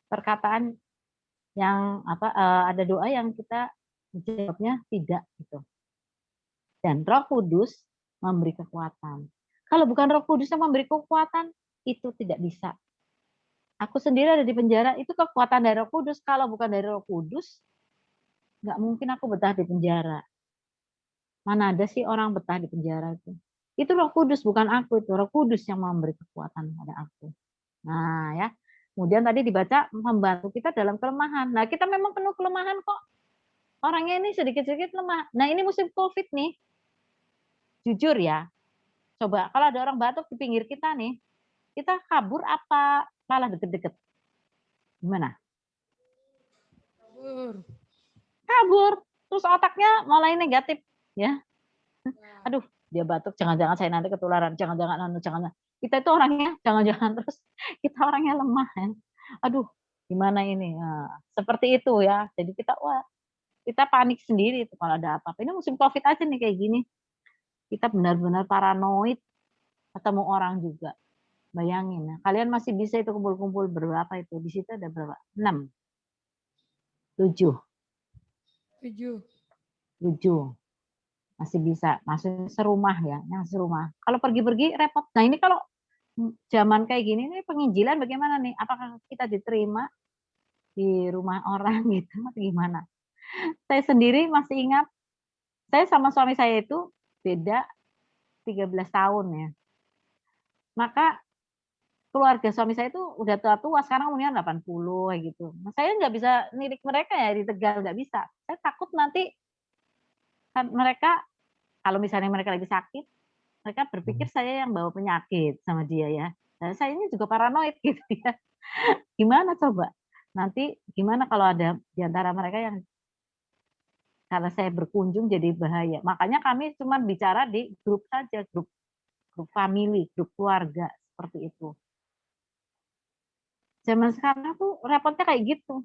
perkataan yang ada doa yang kita jawabnya tidak gitu. Dan Roh Kudus memberi kekuatan. Kalau bukan Roh Kudus yang memberi kekuatan, itu tidak bisa. Aku sendiri ada di penjara, itu kekuatan dari Roh Kudus. Kalau bukan dari Roh Kudus, nggak mungkin aku betah di penjara. Mana ada sih orang betah di penjara itu? Itu Roh Kudus, bukan aku. Itu Roh Kudus yang memberi kekuatan pada aku. Nah ya, kemudian tadi dibaca membantu kita dalam kelemahan. Nah kita memang penuh kelemahan kok. Orangnya ini sedikit-sedikit lemah. Nah ini musim COVID nih. Jujur ya, coba kalau ada orang batuk di pinggir kita nih, kita kabur apa malah deket-deket? Gimana? Kabur. Terus otaknya mulai negatif ya. Aduh, dia batuk, jangan-jangan saya nanti ketularan, jangan-jangan. Kita itu orangnya jangan-jangan, terus kita orangnya lemah ya. Aduh, gimana ini? Nah, seperti itu ya. Jadi kita panik sendiri itu kalau ada apa-apa. Ini musim COVID aja nih kayak gini. Kita benar-benar paranoid, ketemu orang juga. Bayangin ya, kalian masih bisa itu kumpul-kumpul berapa itu? Di situ ada berapa? 6. 7. 7. Masih bisa, masih serumah ya, yang serumah. Kalau pergi-pergi repot. Nah ini kalau zaman kayak gini nih penginjilan bagaimana nih? Apakah kita diterima di rumah orang gitu atau gimana? Saya sendiri masih ingat, saya sama suami saya itu beda 13 tahun ya. Maka keluarga suami saya itu udah tua-tua, sekarang umurnya 80 kayak gitu. Nah, saya nggak bisa nirik mereka ya di Tegal, nggak bisa. Saya takut nanti kan mereka, kalau misalnya mereka lagi sakit, mereka berpikir saya yang bawa penyakit sama dia ya. Dan saya ini juga paranoid gitu ya. Gimana coba? Nanti gimana kalau ada di antara mereka yang karena saya berkunjung jadi bahaya. Makanya kami cuma bicara di grup saja, grup grup family, grup keluarga seperti itu. Zaman sekarang tuh repotnya kayak gitu.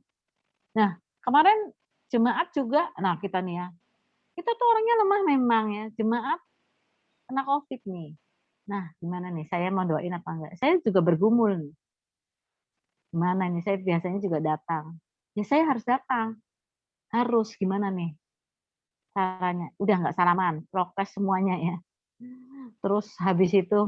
Nah, kemarin jemaat juga, nah kita nih ya, kita tuh orangnya lemah memang ya, jemaat kena COVID nih. Nah, gimana nih, saya mau doain apa enggak? Saya juga bergumul nih. Gimana nih, saya biasanya juga datang. Ya saya harus datang, harus gimana nih caranya? Udah nggak salaman, prokes semuanya ya. Terus habis itu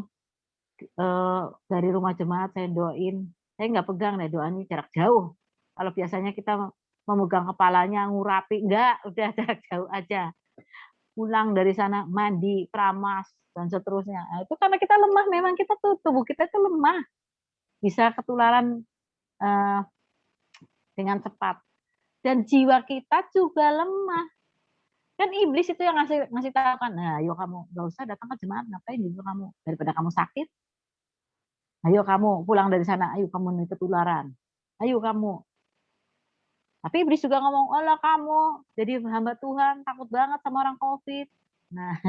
dari rumah jemaat saya doain, saya nggak pegang deh doanya jarak jauh. Kalau biasanya kita memegang kepalanya, ngurapi, enggak, udah jarak jauh aja. Pulang dari sana mandi, keramas, dan seterusnya. Nah, itu karena kita lemah, memang kita tuh tubuh kita itu lemah, bisa ketularan dengan cepat. Dan jiwa kita juga lemah. Kan iblis itu yang ngasih tahu kan, nah ayo kamu nggak usah datang ke jemaat, ngapain juga kamu, daripada kamu sakit, ayo kamu pulang dari sana, ayo kamu nih ketularan, ayo kamu. Tapi iblis juga ngomong, olah kamu jadi hamba Tuhan, takut banget sama orang COVID. Nah,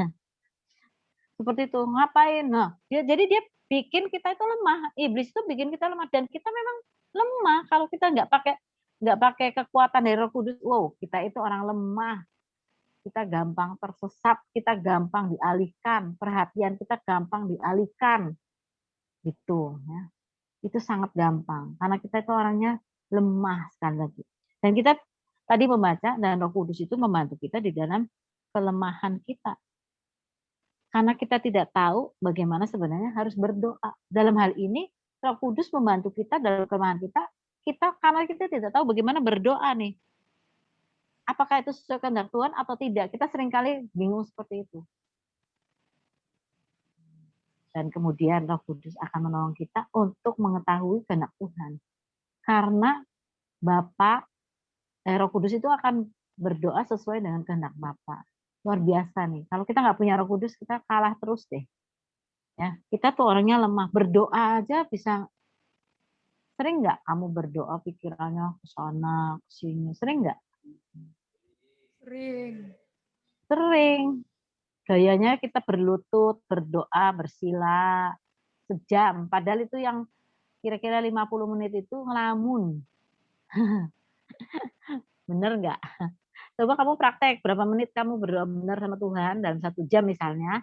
seperti itu, ngapain? Nah, jadi dia bikin kita itu lemah. Iblis itu bikin kita lemah dan kita memang lemah kalau kita nggak pakai kekuatan dari Roh Kudus. Wow, kita itu orang lemah. Kita gampang tersesat, kita gampang dialihkan, perhatian kita gampang dialihkan. Gitu ya. Itu sangat gampang karena kita itu orangnya lemah sekali lagi. Dan kita tadi membaca dan Roh Kudus itu membantu kita di dalam kelemahan kita. Karena kita tidak tahu bagaimana sebenarnya harus berdoa. Dalam hal ini Roh Kudus membantu kita dalam kelemahan kita karena kita tidak tahu bagaimana berdoa nih. Apakah itu sesuai kehendak Tuhan atau tidak? Kita seringkali bingung seperti itu. Dan kemudian Roh Kudus akan menolong kita untuk mengetahui kehendak Tuhan. Karena Roh Kudus itu akan berdoa sesuai dengan kehendak Bapa. Luar biasa nih. Kalau kita nggak punya Roh Kudus, kita kalah terus deh. Ya, kita tuh orangnya lemah. Berdoa aja bisa. Sering nggak kamu berdoa pikirannya ke sana, ke sini? Sering nggak? Sering. Sering. Gayanya kita berlutut, berdoa, bersila sejam. Padahal itu yang kira-kira 50 menit itu ngelamun. Bener nggak? Coba kamu praktek berapa menit kamu berdoa benar sama Tuhan dalam 1 jam misalnya,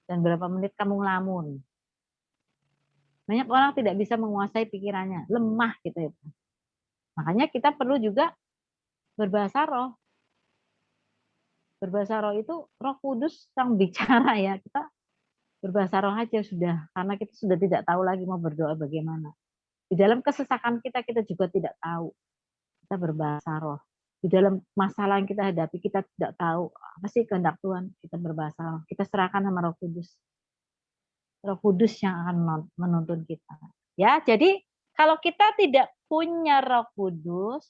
dan berapa menit kamu ngelamun. Banyak orang tidak bisa menguasai pikirannya, lemah gitu ya. Makanya kita perlu juga berbahasa roh. Berbahasa roh itu Roh Kudus yang bicara ya. Kita berbahasa roh aja sudah, karena kita sudah tidak tahu lagi mau berdoa bagaimana. Di dalam kesesakan kita juga tidak tahu. Kita berbahasa roh. Di dalam masalah yang kita hadapi, kita tidak tahu apa sih kehendak Tuhan. Kita berbahasa roh. Kita serahkan sama Roh Kudus. Roh Kudus yang akan menuntun kita. Ya, jadi kalau kita tidak punya Roh Kudus,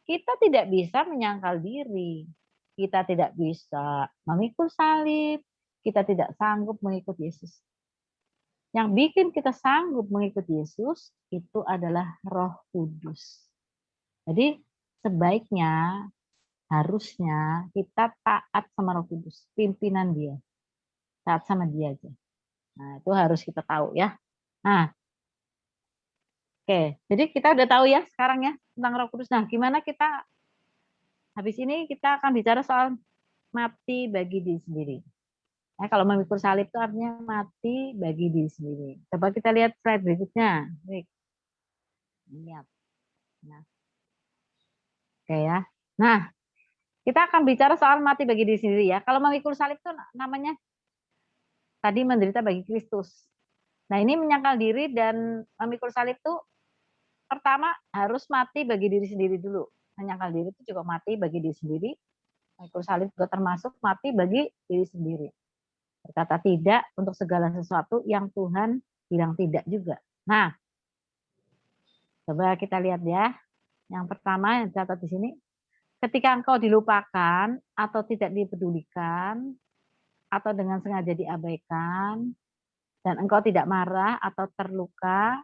kita tidak bisa menyangkal diri. Kita tidak bisa memikul salib. Kita tidak sanggup mengikut Yesus. Yang bikin kita sanggup mengikut Yesus itu adalah Roh Kudus. Jadi sebaiknya, harusnya kita taat sama Roh Kudus, pimpinan dia. Taat sama dia aja. Nah, itu harus kita tahu ya. Nah, oke. Jadi kita udah tahu ya sekarang ya tentang Roh Kudus. Nah, gimana kita habis ini kita akan bicara soal mati bagi diri sendiri. Nah, kalau memikul salib itu artinya mati bagi diri sendiri. Coba kita lihat slide berikutnya. Lihat. Nah. Oke ya. Nah, kita akan bicara soal mati bagi diri sendiri ya. Kalau memikul salib itu namanya tadi menderita bagi Kristus. Nah, ini menyangkal diri dan memikul salib itu pertama harus mati bagi diri sendiri dulu. Menyangkal diri itu juga mati bagi diri sendiri. Memikul salib juga termasuk mati bagi diri sendiri. Berkata tidak untuk segala sesuatu yang Tuhan bilang tidak juga. Nah, coba kita lihat ya. Yang pertama yang catat di sini, ketika engkau dilupakan atau tidak dipedulikan atau dengan sengaja diabaikan dan engkau tidak marah atau terluka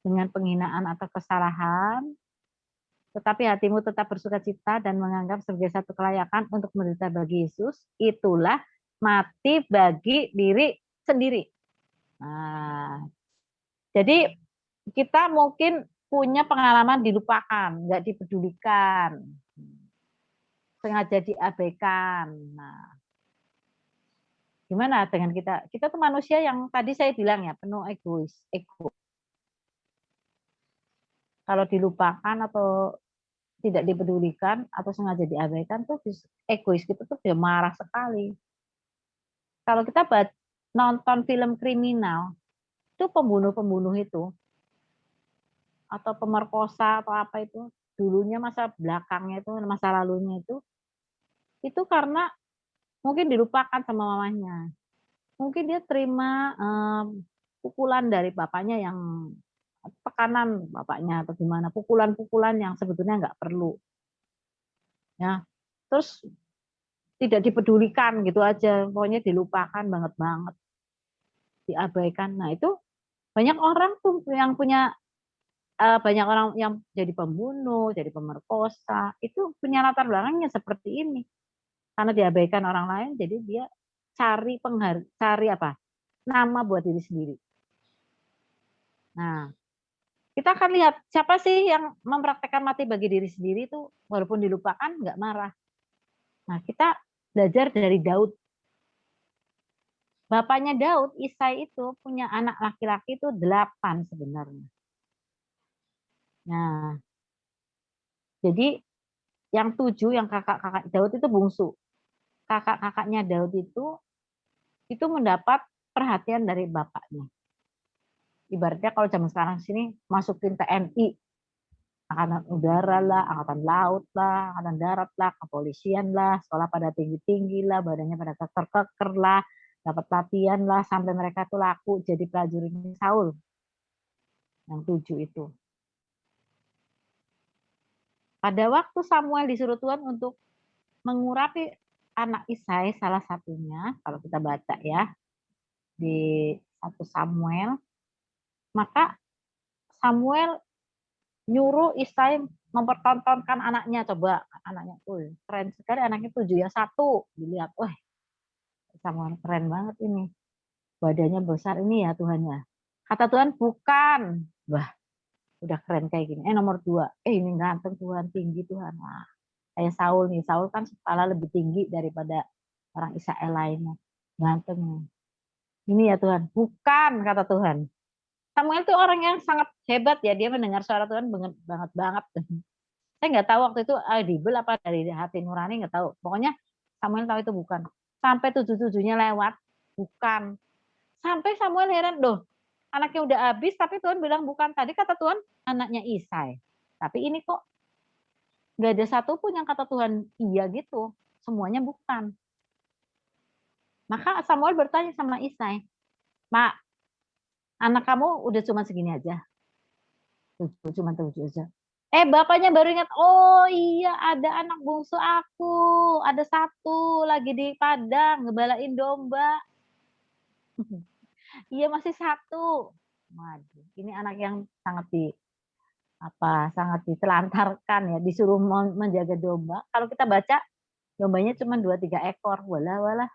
dengan penghinaan atau kesalahan, tetapi hatimu tetap bersukacita dan menganggap sebagai satu kelayakan untuk menderita bagi Yesus, itulah mati bagi diri sendiri. Nah, jadi kita mungkin punya pengalaman dilupakan, nggak dipedulikan, sengaja diabaikan. Nah, gimana dengan kita? Kita tuh manusia yang tadi saya bilang ya, penuh egois, ego. Kalau dilupakan atau tidak dipedulikan atau sengaja diabaikan tuh egois kita tuh dia marah sekali. Kalau kita nonton film kriminal, itu pembunuh-pembunuh itu atau pemerkosa atau apa itu dulunya masa belakangnya itu masa lalunya itu karena mungkin dilupakan sama mamanya. Mungkin dia terima pukulan dari bapaknya yang tekanan bapaknya atau gimana, pukulan-pukulan yang sebetulnya nggak perlu. Ya. Terus tidak dipedulikan gitu aja, pokoknya dilupakan banget, diabaikan. Nah, itu banyak orang tuh yang punya banyak orang yang jadi pembunuh, jadi pemerkosa, itu punya latar belakangnya seperti ini. Karena diabaikan orang lain, jadi dia cari apa? Nama buat diri sendiri. Nah, kita akan lihat siapa sih yang mempraktekkan mati bagi diri sendiri itu walaupun dilupakan nggak marah. Nah, kita belajar dari Daud. Bapaknya Daud, Isai itu punya anak laki-laki itu 8 sebenarnya. Nah, jadi yang 7 yang kakak-kakak Daud itu bungsu. Kakak-kakaknya Daud itu mendapat perhatian dari bapaknya. Ibaratnya kalau zaman sekarang sini masukin TNI, angkatan udara lah, angkatan laut lah, angkatan darat lah, kepolisian lah, sekolah pada tinggi-tinggi lah, badannya pada keker-keker lah, dapat latihan lah, sampai mereka tuh laku jadi prajurit Saul. Yang 7 itu. Pada waktu Samuel disuruh Tuhan untuk mengurapi anak Isai salah satunya, kalau kita baca ya, di 1 Samuel, maka Samuel nyuruh Isai mempertontonkan anaknya. Coba anaknya, keren sekali anaknya 7 ya 1. Dilihat, wah Samuel keren banget ini. Badannya besar ini ya Tuhan ya. Kata Tuhan bukan. Wah udah keren kayak gini. Nomor 2. Ini ganteng Tuhan, tinggi Tuhan. Nah, kayak Saul nih. Saul kan kepala lebih tinggi daripada orang Israel lainnya. Ganteng. Ini ya Tuhan. Bukan kata Tuhan. Samuel itu orang yang sangat hebat ya, dia mendengar suara Tuhan banget. Saya nggak tahu waktu itu audible apa dari hati nurani, nggak tahu. Pokoknya Samuel tahu itu bukan. Sampai 7-7-nya lewat, bukan. Sampai Samuel heran, doh anaknya udah habis tapi Tuhan bilang bukan. Tadi kata Tuhan anaknya Isai. Tapi ini kok nggak ada satupun yang kata Tuhan iya gitu. Semuanya bukan. Maka Samuel bertanya sama Isai, Mak, anak kamu udah cuma segini aja. Cuma 7 aja. Bapaknya baru ingat, oh iya ada anak bungsu aku. Ada 1 lagi di padang, ngebalain domba. Iya masih 1. Waduh, ini anak yang sangat sangat ditelantarkan ya, disuruh menjaga domba. Kalau kita baca, dombanya cuma 2-3 ekor. Walah.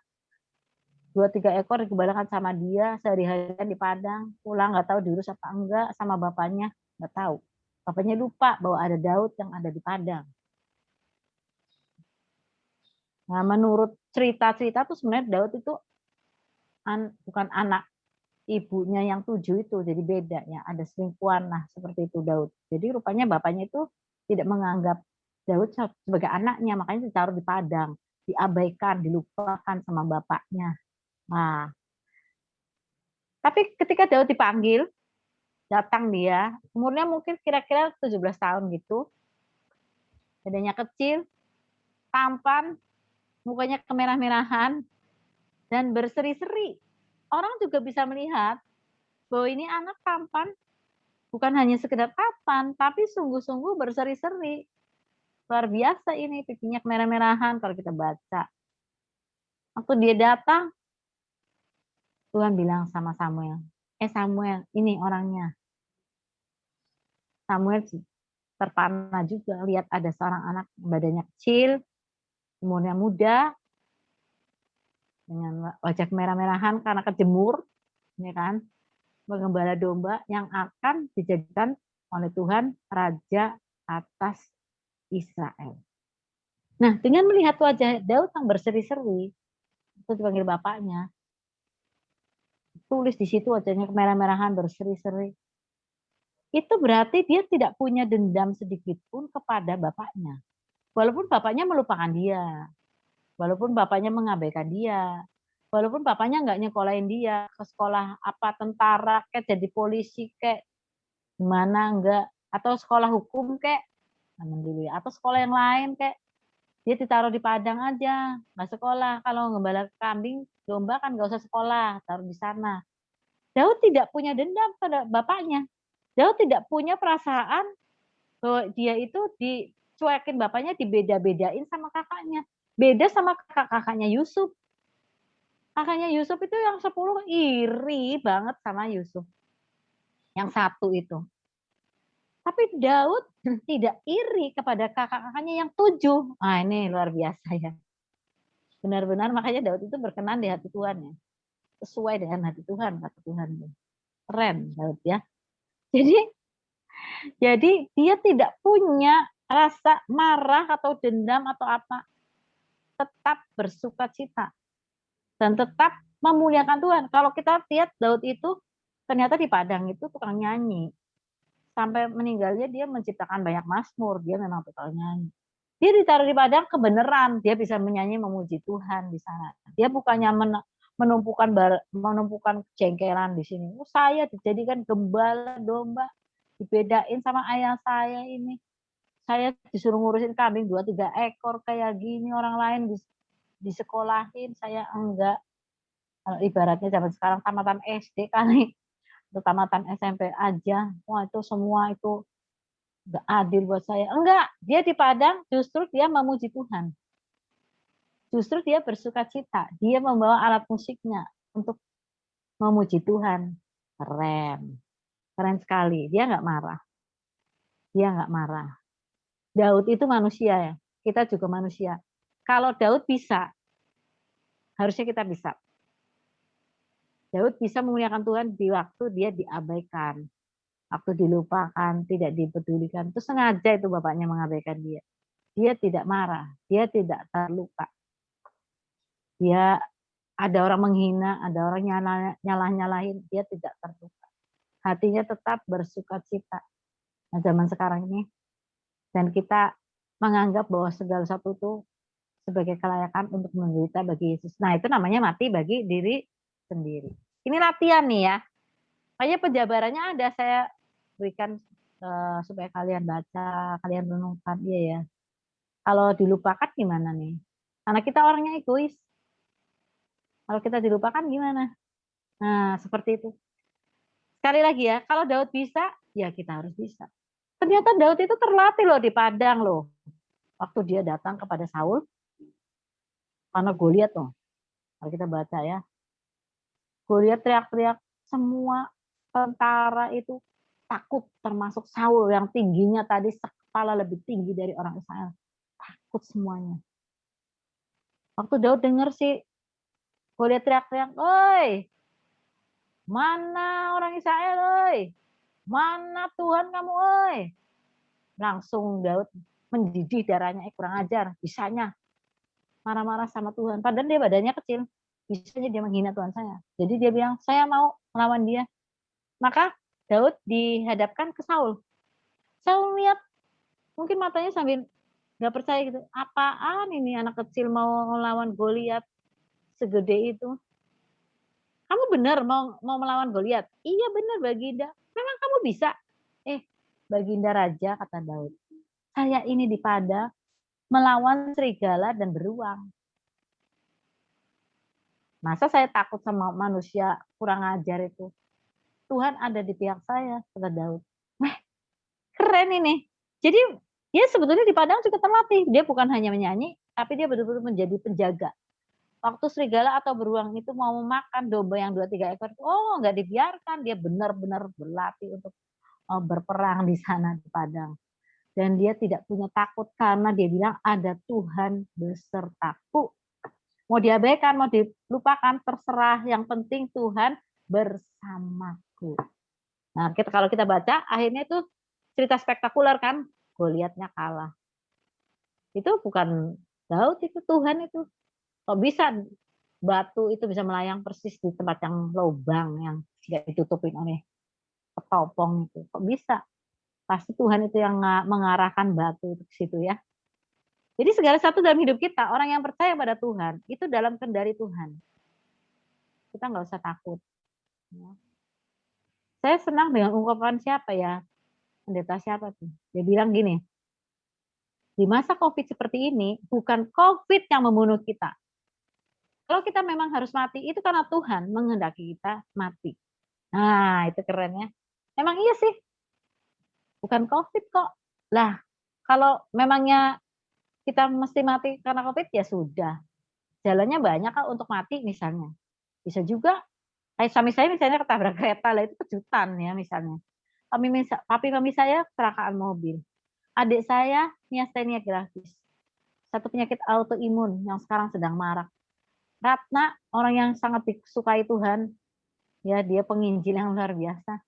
2-3 ekor dikembalikan sama dia sehari-harian di padang, pulang nggak tahu diurus apa enggak sama bapaknya, nggak tahu. Bapaknya lupa bahwa ada Daud yang ada di padang. Nah, menurut cerita-cerita tuh sebenarnya Daud itu bukan anak ibunya yang 7 itu, jadi beda ya, ada selingkuhan lah seperti itu Daud. Jadi rupanya bapaknya itu tidak menganggap Daud sebagai anaknya, makanya ditaruh di padang, diabaikan, dilupakan sama bapaknya. Nah, Tapi ketika Daud dipanggil, datang dia, umurnya mungkin kira-kira 17 tahun gitu, badannya kecil, tampan, mukanya kemerah-merahan, dan berseri-seri. Orang juga bisa melihat bahwa ini anak tampan, bukan hanya sekedar tampan, tapi sungguh-sungguh berseri-seri. Luar biasa ini, pipinya kemerah-merahan kalau kita baca. Waktu dia datang, Tuhan bilang sama Samuel, Samuel, ini orangnya. Samuel terpana juga, lihat ada seorang anak badannya kecil, umurnya muda, dengan wajah merah-merahan karena kejemur, ya kan, menggembala domba yang akan dijadikan oleh Tuhan raja atas Israel. Nah, dengan melihat wajah Daud yang berseri-seri, itu dipanggil bapaknya, tulis di situ wajahnya kemerah-merahan berseri-seri. Itu berarti dia tidak punya dendam sedikit pun kepada bapaknya. Walaupun bapaknya melupakan dia, walaupun bapaknya mengabaikan dia, walaupun bapaknya nggak nyekolahin dia ke sekolah apa tentara, kayak jadi polisi, kayak gimana enggak, atau sekolah hukum kayak zaman dulu ya, atau sekolah yang lain kayak dia ditaruh di Padang aja, nggak sekolah. Kalau gembala kambing, domba kan nggak usah sekolah, taruh di sana. Daud tidak punya dendam pada bapaknya. Daud tidak punya perasaan bahwa dia itu dicuekin bapaknya, dibeda-bedain sama kakaknya. Beda sama kakaknya Yusuf. Kakaknya Yusuf itu yang 10 iri banget sama Yusuf. Yang 1 itu. Tapi Daud tidak iri kepada kakak-kakaknya yang 7. Nah, ini luar biasa ya. Benar-benar makanya Daud itu berkenan di hati Tuhan ya. Sesuai dengan hati Tuhan, kata Tuhan. Keren Daud ya. Jadi dia tidak punya rasa marah atau dendam atau apa. Tetap bersukacita. Dan tetap memuliakan Tuhan. Kalau kita lihat Daud itu ternyata di Padang itu tukang nyanyi. Sampai meninggalnya dia menciptakan banyak mazmur. Dia memang tukang nyanyi. Dia ditaruh di Padang kebenaran. Dia bisa menyanyi memuji Tuhan di sana. Dia bukannya menumpukan jengkelan di sini. Saya dijadikan gembala domba. Dibedain sama ayah saya ini. Saya disuruh ngurusin kambing 2-3 ekor kayak gini. Orang lain disekolahin. Saya enggak. Kalau ibaratnya zaman sekarang tamatan SD kali. Atau tamatan SMP aja. Wah itu semua itu enggak adil buat saya. Enggak. Dia di Padang justru dia memuji Tuhan. Justru dia bersukacita. Dia membawa alat musiknya untuk memuji Tuhan. Keren. Keren sekali. Dia nggak marah. Dia nggak marah. Daud itu manusia ya. Kita juga manusia. Kalau Daud bisa, harusnya kita bisa. Daud bisa memuliakan Tuhan di waktu dia diabaikan. Waktu dilupakan, tidak dipedulikan. Itu sengaja itu bapaknya mengabaikan dia. Dia tidak marah. Dia tidak terluka. Dia ada orang menghina, ada orang nyalah-nyalahin, dia tidak terluka. Hatinya tetap bersukacita. Nah, zaman sekarang ini, dan kita menganggap bahwa segala sesuatu itu sebagai kelayakan untuk menderita bagi Yesus. Nah, itu namanya mati bagi diri sendiri. Ini latihan nih ya. Makanya penjabarannya ada, saya berikan supaya kalian baca, kalian renungkan. Iya ya. Kalau dilupakan gimana nih? Karena kita orangnya egois. Kalau kita dilupakan gimana? Nah, seperti itu. Sekali lagi ya, kalau Daud bisa, ya kita harus bisa. Ternyata Daud itu terlatih loh di Padang loh. Waktu dia datang kepada Saul, karena Goliat loh. Kalau kita baca ya, Goliat teriak-teriak, semua tentara itu takut, termasuk Saul yang tingginya tadi sekepala lebih tinggi dari orang Israel. Takut semuanya. Waktu Daud dengar sih, Goliat teriak-teriak, "Oi, mana orang Israel, oi? Mana Tuhan kamu, oi?" Langsung Daud mendidih darahnya, kurang ajar, bisanya marah-marah sama Tuhan. Padahal dia badannya kecil, bisanya dia menghina Tuhan saya. Jadi dia bilang, saya mau melawan dia. Maka Daud dihadapkan ke Saul. Saul lihat, mungkin matanya sambil nggak percaya gitu, apaan ini anak kecil mau melawan Goliat segede itu? kamu benar mau melawan Goliat? Iya benar Baginda. Memang kamu bisa? Baginda Raja, kata Daud. Saya ini di padang melawan serigala dan beruang. Masa saya takut sama manusia kurang ajar itu? Tuhan ada di pihak saya, kata Daud. Keren ini. Jadi dia sebetulnya di padang juga terlatih. Dia bukan hanya menyanyi, tapi dia betul-betul menjadi penjaga. Waktu serigala atau beruang itu mau memakan domba yang 2-3 ekor, nggak dibiarkan. Dia benar-benar berlatih untuk berperang di sana di padang. Dan dia tidak punya takut karena dia bilang ada Tuhan besertaku. Mau diabaikan, mau dilupakan, terserah. Yang penting Tuhan bersamaku. Nah, kalau kita baca, akhirnya itu cerita spektakuler kan, Goliatnya kalah. Itu bukan Daud, itu Tuhan itu. Kok bisa batu itu bisa melayang persis di tempat yang lubang yang tidak ditutupin oleh ketopong itu? Kok bisa? Pasti Tuhan itu yang mengarahkan batu itu ke situ ya. Jadi segala sesuatu dalam hidup kita, orang yang percaya pada Tuhan, itu dalam kendali Tuhan. Kita nggak usah takut. Saya senang dengan ungkapan siapa ya? Pendeta siapa tuh? Dia bilang gini, di masa COVID seperti ini, bukan COVID yang membunuh kita. Kalau kita memang harus mati, itu karena Tuhan menghendaki kita mati. Nah, itu keren ya. Emang iya sih. Bukan COVID kok. Lah, kalau memangnya kita mesti mati karena COVID, ya sudah. Jalannya banyak kan untuk mati misalnya. Bisa juga, kayak suami saya misalnya ketabrak kereta, lah itu kejutan ya misalnya. Papi mami saya kecelakaan mobil. Adik saya miastenia gravis. Satu penyakit autoimun yang sekarang sedang marak. Ratna, orang yang sangat disukai Tuhan, ya dia penginjil yang luar biasa,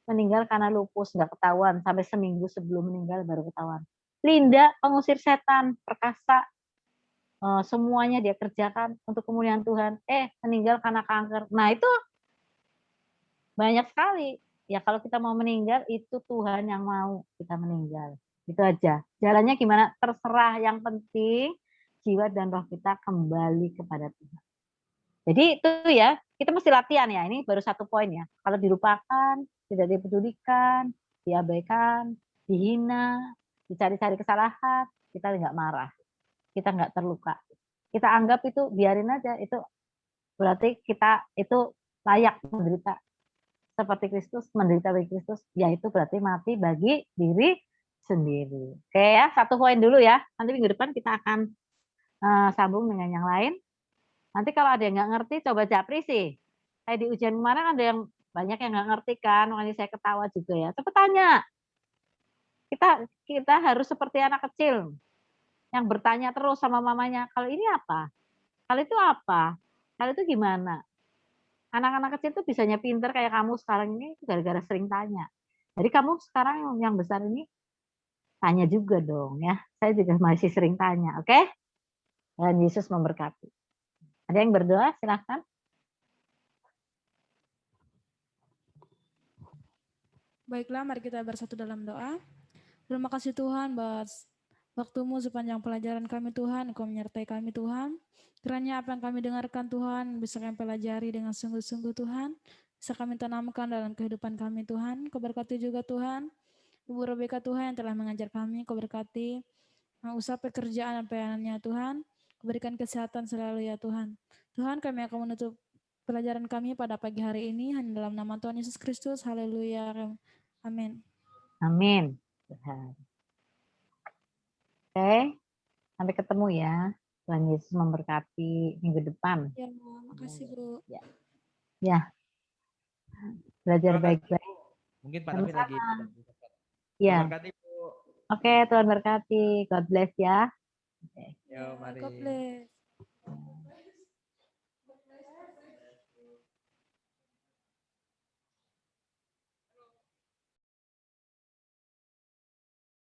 meninggal karena lupus, nggak ketahuan, sampai seminggu sebelum meninggal baru ketahuan. Linda, pengusir setan, perkasa, semuanya dia kerjakan untuk kemuliaan Tuhan, meninggal karena kanker. Nah itu banyak sekali. Ya kalau kita mau meninggal, itu Tuhan yang mau kita meninggal. Itu aja. Jalannya gimana? Terserah, yang penting jiwa dan roh kita kembali kepada Tuhan. Jadi itu ya, kita mesti latihan ya. Ini baru satu poin ya. Kalau dilupakan, tidak dipedulikan, diabaikan, dihina, dicari-cari kesalahan, kita nggak marah. Kita nggak terluka. Kita anggap itu biarin aja. Itu berarti kita itu layak menderita seperti Kristus, menderita bagi Kristus. Ya itu berarti mati bagi diri sendiri. Oke ya, satu poin dulu ya. Nanti minggu depan kita akan sambung dengan yang lain. Nanti kalau ada yang nggak ngerti, coba japri sih. Kayak di ujian kemarin ada yang banyak yang nggak ngerti kan, makanya saya ketawa juga ya. Coba tanya. Kita harus seperti anak kecil yang bertanya terus sama mamanya, kalau ini apa? Kalau itu apa? Kalau itu gimana? Anak-anak kecil tuh bisanya pinter kayak kamu sekarang ini gara-gara sering tanya. Jadi kamu sekarang yang besar ini tanya juga dong ya. Saya juga masih sering tanya, oke? Dan Yesus memberkati. Ada yang berdoa? Silahkan. Baiklah, mari kita bersatu dalam doa. Terima kasih Tuhan buat waktu-Mu sepanjang pelajaran kami Tuhan. Engkau menyertai kami Tuhan. Kiranya apa yang kami dengarkan Tuhan bisa kami pelajari dengan sungguh-sungguh Tuhan. Bisa kami tanamkan dalam kehidupan kami Tuhan. Kau berkati juga Tuhan. Ibu Rebeka Tuhan yang telah mengajar kami. Kau berkati usaha pekerjaan dan pelayanannya Tuhan. Berikan kesehatan selalu ya Tuhan. Tuhan, kami akan menutup pelajaran kami pada pagi hari ini hanya dalam nama Tuhan Yesus Kristus. Haleluya. Amin. Amin. Tuhan. Oke, sampai ketemu ya. Tuhan Yesus memberkati minggu depan. Ya, makasih Bu. Ya. Belajar baik-baik. Mungkin Pak David lagi. Ya. Berkati Bu. Oke, Tuhan berkati. God bless ya. Yo, mari. God bless.